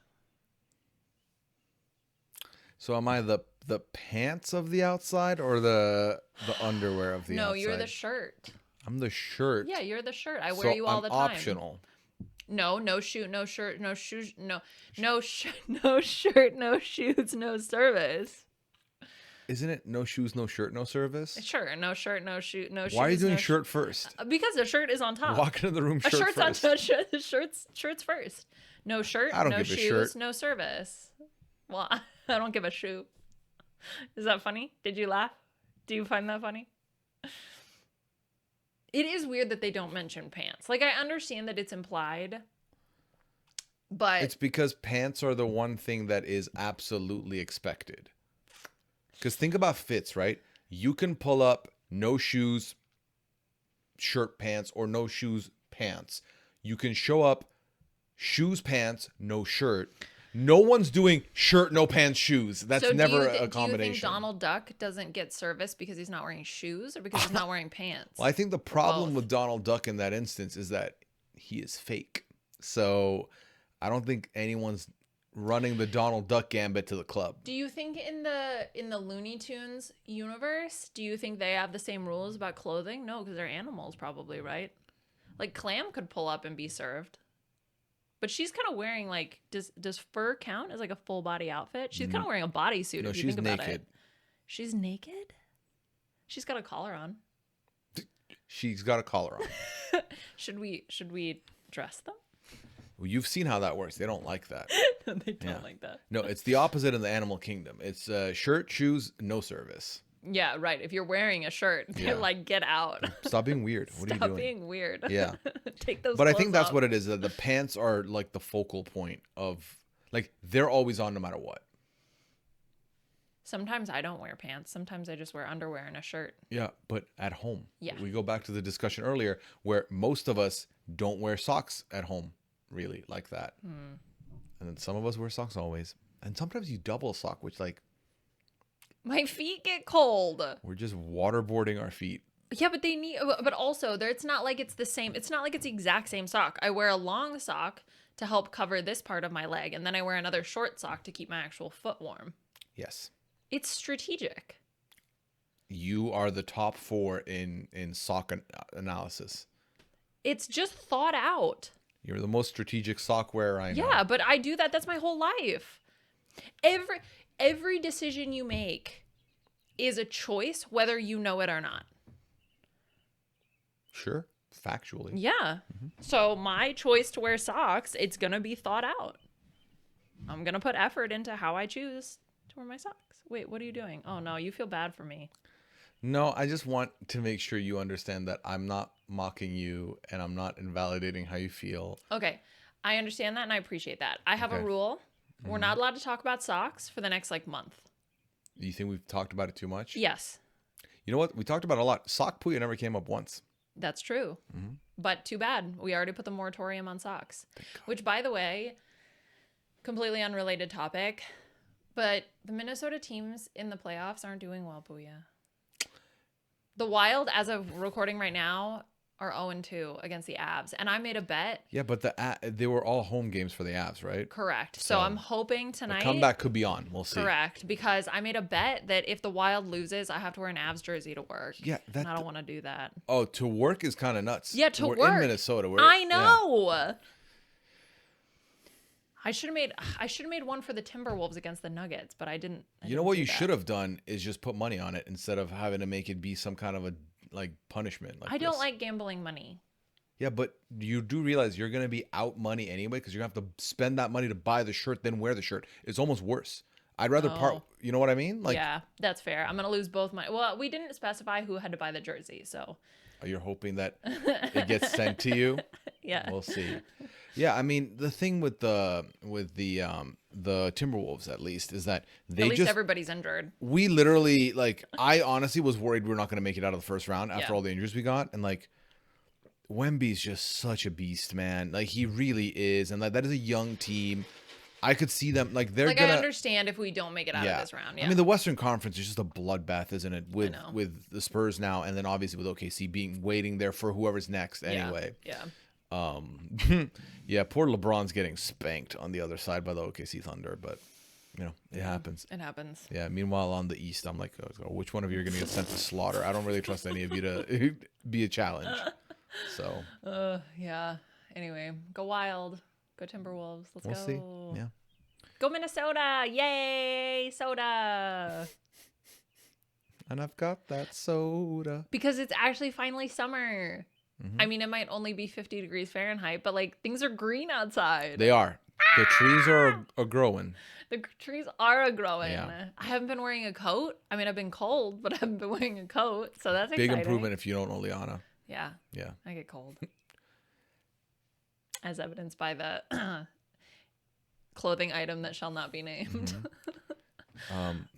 So am I the pants of the outside or the underwear of the outside? No, you're the shirt. I'm the shirt. Yeah, you're the shirt. I wear you all the time. Optional. No shirt, no shoes, no shirt, no shoes, no service. Isn't it no shoes, no shirt, no service? Sure, no shirt, no shoe, no shoes. Why are you doing no shirt first? Because the shirt is on top. Walk into the room A shirt shirt's first. on the shirt's first. No shirt, I don't no give a shoes, shirt. no service. Well, I don't give a shoe. Is that funny? Did you laugh? Do you find that funny? It is weird that they don't mention pants. Like, I understand that it's implied, but It's because pants are the one thing that is absolutely expected. Because think about fits, right? You can pull up no shoes, shirt, pants, or no shoes, pants. You can show up shoes, pants, no shirt. No one's doing shirt, no pants, shoes. That's never a combination. Do you think Donald Duck doesn't get service because he's not wearing shoes or because he's not wearing pants? Well, I think the problem both. with Donald Duck in that instance is that he is fake. So I don't think anyone's running the Donald Duck gambit to the club. Do you think in the Looney Tunes universe, do you think they have the same rules about clothing? No, because they're animals probably, right? Like Clam could pull up and be served. But she's kind of wearing like, does fur count as like a full body outfit? She's kind of wearing a bodysuit No, if you she's think about naked. it. She's naked? She's got a collar on. She's got a collar on. Should we dress them? Well, you've seen how that works. They don't like that. They don't like that. No, it's the opposite in the animal kingdom. It's shirt, shoes, no service. Yeah, right. If you're wearing a shirt, they're like, get out. Stop being weird. What are you doing? Stop being weird. Yeah. Take those But I think clothes that's off. what it is. That the pants are like the focal point of, like, they're always on no matter what. Sometimes I don't wear pants. Sometimes I just wear underwear and a shirt. Yeah, but at home. Yeah. We go back to the discussion earlier where most of us don't wear socks at home, really, like that. And then some of us wear socks always. And sometimes you double sock, which, like, My feet get cold. we're just waterboarding our feet. Yeah, but they need, but also it's not like it's the same. It's not like it's the exact same sock. I wear a long sock to help cover this part of my leg, and then I wear another short sock to keep my actual foot warm. Yes. It's strategic. You are the top 4 in sock analysis. It's just thought out. You're the most strategic sock wearer I know. Yeah, but I do that. That's my whole life. Every decision you make is a choice, whether you know it or not. Sure. Factually. Yeah. So my choice to wear socks, it's going to be thought out. I'm going to put effort into how I choose to wear my socks. Wait, what are you doing? Oh, no, you feel bad for me. No, I just want to make sure you understand that I'm not mocking you and I'm not invalidating how you feel. Okay. I understand that and I appreciate that. I have a rule. We're not allowed to talk about socks for the next month. Do you think we've talked about it too much? Yes, You know what? We talked about it a lot. Sock Pooya never came up once. that's true. But too bad. We already put the moratorium on socks. Which, by the way, completely unrelated topic, but the Minnesota teams in the playoffs aren't doing well, Pooya. The Wild, as of recording right now, are 0-2 against the Avs. And I made a bet. Yeah, but they were all home games for the Avs, right? Correct. So I'm hoping tonight. The comeback could be on. We'll see. Correct. Because I made a bet that if the Wild loses, I have to wear an Avs jersey to work. Yeah, And I don't want to do that. Oh, to work is kind of nuts. Yeah, to We're work. in Minnesota. I know. I should have made one for the Timberwolves against the Nuggets, but I didn't. You know what you should have done is just put money on it instead of having to make it be some kind of a punishment. I don't like gambling money. Yeah, but you do realize you're gonna be out money anyway because you're gonna have to spend that money to buy the shirt, then wear the shirt. It's almost worse. I'd rather part. You know what I mean? Yeah, that's fair. I'm gonna lose both my. Well, we didn't specify who had to buy the jersey, so. You're hoping that it gets sent to you. Yeah, we'll see. Yeah, I mean the thing with the Timberwolves at least is that at least everybody's injured. We literally I honestly was worried we're not going to make it out of the first round after all the injuries we got, and Wemby's just such a beast, man. He really is, and that is a young team. I could see them they're gonna. I understand if we don't make it out of this round. Yeah. I mean the Western Conference is just a bloodbath, isn't it? With the Spurs now, and then obviously with OKC waiting there for whoever's next anyway. Yeah. Yeah, poor LeBron's getting spanked on the other side by the OKC Thunder, but it happens. It happens. Yeah. Meanwhile, on the East, I'm like, oh, which one of you are gonna get sent to slaughter? I don't really trust any of you to be a challenge. So. Yeah. Anyway, go Wild. Go Timberwolves. Let's go. We'll see. Yeah. Go Minnesota. Yay, soda. And I've got that soda. Because it's actually finally summer. I mean, it might only be 50 degrees Fahrenheit, but things are green outside. They are. The trees are growing. The trees are growing. Yeah. I haven't been wearing a coat. I mean, I've been cold, but I haven't been wearing a coat. So that's Big exciting. improvement if you don't know Liana. Yeah. Yeah. I get cold. As evidenced by the clothing item that shall not be named.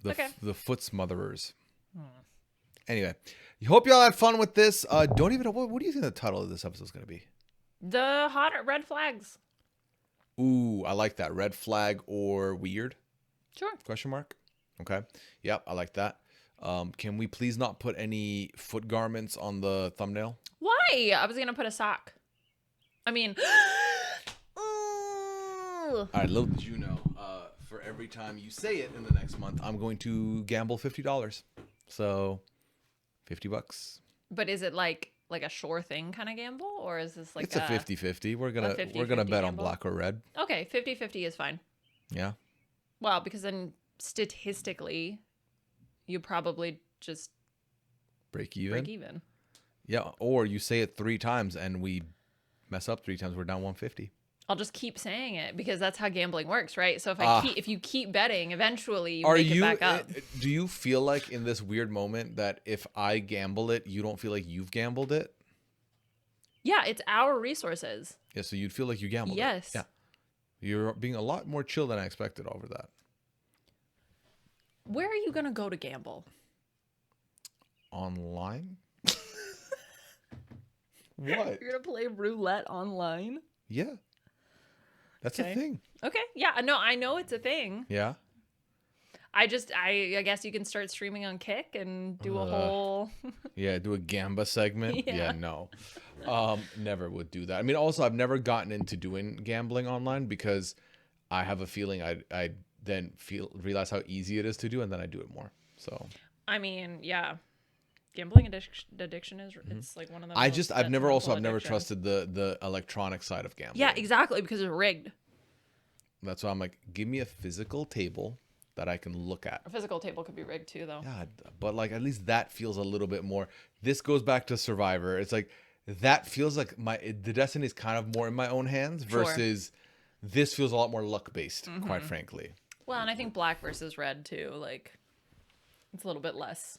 The foot smotherers. Anyway, hope y'all had fun with this. Don't even know what do you think the title of this episode is going to be? The hot red flags. Ooh, I like that. Red flag or weird? Sure. Question mark. Okay. Yep, I like that. Can we please not put any foot garments on the thumbnail? Why? I was going to put a sock. I mean, all right, little did you know, for every time you say it in the next month, I'm going to gamble $50. So $50. But is it like a sure thing kind of gamble, or is this like It's a 50-50. We're gonna 50-50 bet on gamble? black or red. Okay, 50-50 is fine. Yeah. Well, because then statistically, you probably just Break even. break even. Yeah. Or you say it 3 times and we mess up 3 times. We're down 150. I'll just keep saying it because that's how gambling works, right? So if you keep betting, eventually you Are make you? it back up. Do you feel like in this weird moment that if I gamble it, you don't feel like you've gambled it? Yeah, it's our resources. Yeah. So you'd feel like you gambled Yes. it. Yeah. You're being a lot more chill than I expected over that. Where are you gonna go to gamble? Online? What? You're gonna play roulette online? Yeah. That's Okay. a thing. Okay. Yeah. No, I know it's a thing. Yeah. I guess you can start streaming on Kick and do a whole. Yeah, do a Gamba segment. Yeah. Yeah, no. Never would do that. I mean, also, I've never gotten into doing gambling online because I have a feeling I then realize how easy it is to do, and then I do it more. So I mean, yeah, gambling addiction is it's like one of the. I've never addictions. trusted the electronic side of gambling. Yeah, exactly, because it's rigged. That's why I'm like, give me a physical table that I can look at. A physical table could be rigged too, though. Yeah, but like at least that feels a little bit more. This goes back to Survivor. It's like that feels like the destiny is kind of more in my own hands versus this feels a lot more luck based, quite frankly. Well, and I think black versus red too. Like, it's a little bit less.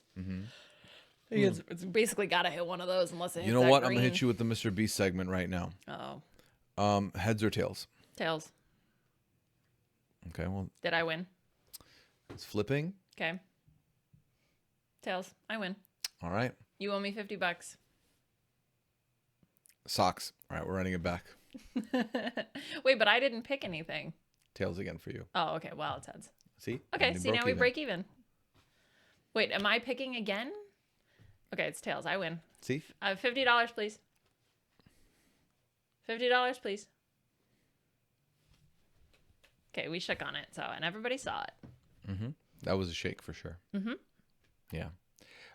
It's basically got to hit one of those unless it hits You know that what? green. I'm gonna hit you with the Mr. Beast segment right now. Oh, Heads or tails? tails. Okay, well, Did I win? it's flipping. Okay. Tails. I win. All right. You owe me $50. Socks. All right, we're running it back. Wait, but I didn't pick anything. Tails again for you. Oh, okay. Well, it's heads. See? Okay, And see, now we break even. Wait, am I picking again? Okay, it's tails. I win. See? $50, please. $50, please. Okay, we shook on it, and everybody saw it. That was a shake for sure. Yeah.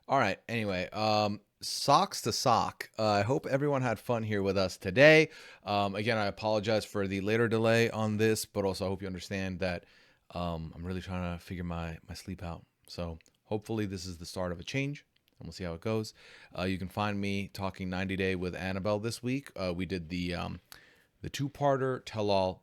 All right. Anyway, socks to sock. I hope everyone had fun here with us today. Again, I apologize for the later delay on this, but also I hope you understand that I'm really trying to figure my sleep out. So hopefully this is the start of a change, and we'll see how it goes. You can find me talking 90 Day with Annabelle this week. We did the 2-parter tell-all.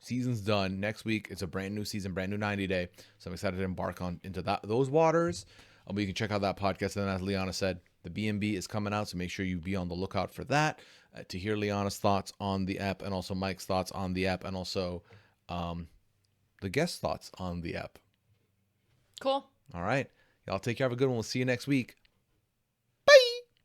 Season's done. Next week, it's a brand new season, brand new 90 Day. So I'm excited to embark into those waters. But you can check out that podcast. And then, as Liana said, the B&B is coming out. So make sure you be on the lookout for that to hear Liana's thoughts on the app and also Mike's thoughts on the app and also the guest thoughts on the app. Cool. All right. Y'all take care. Have a good one. We'll see you next week.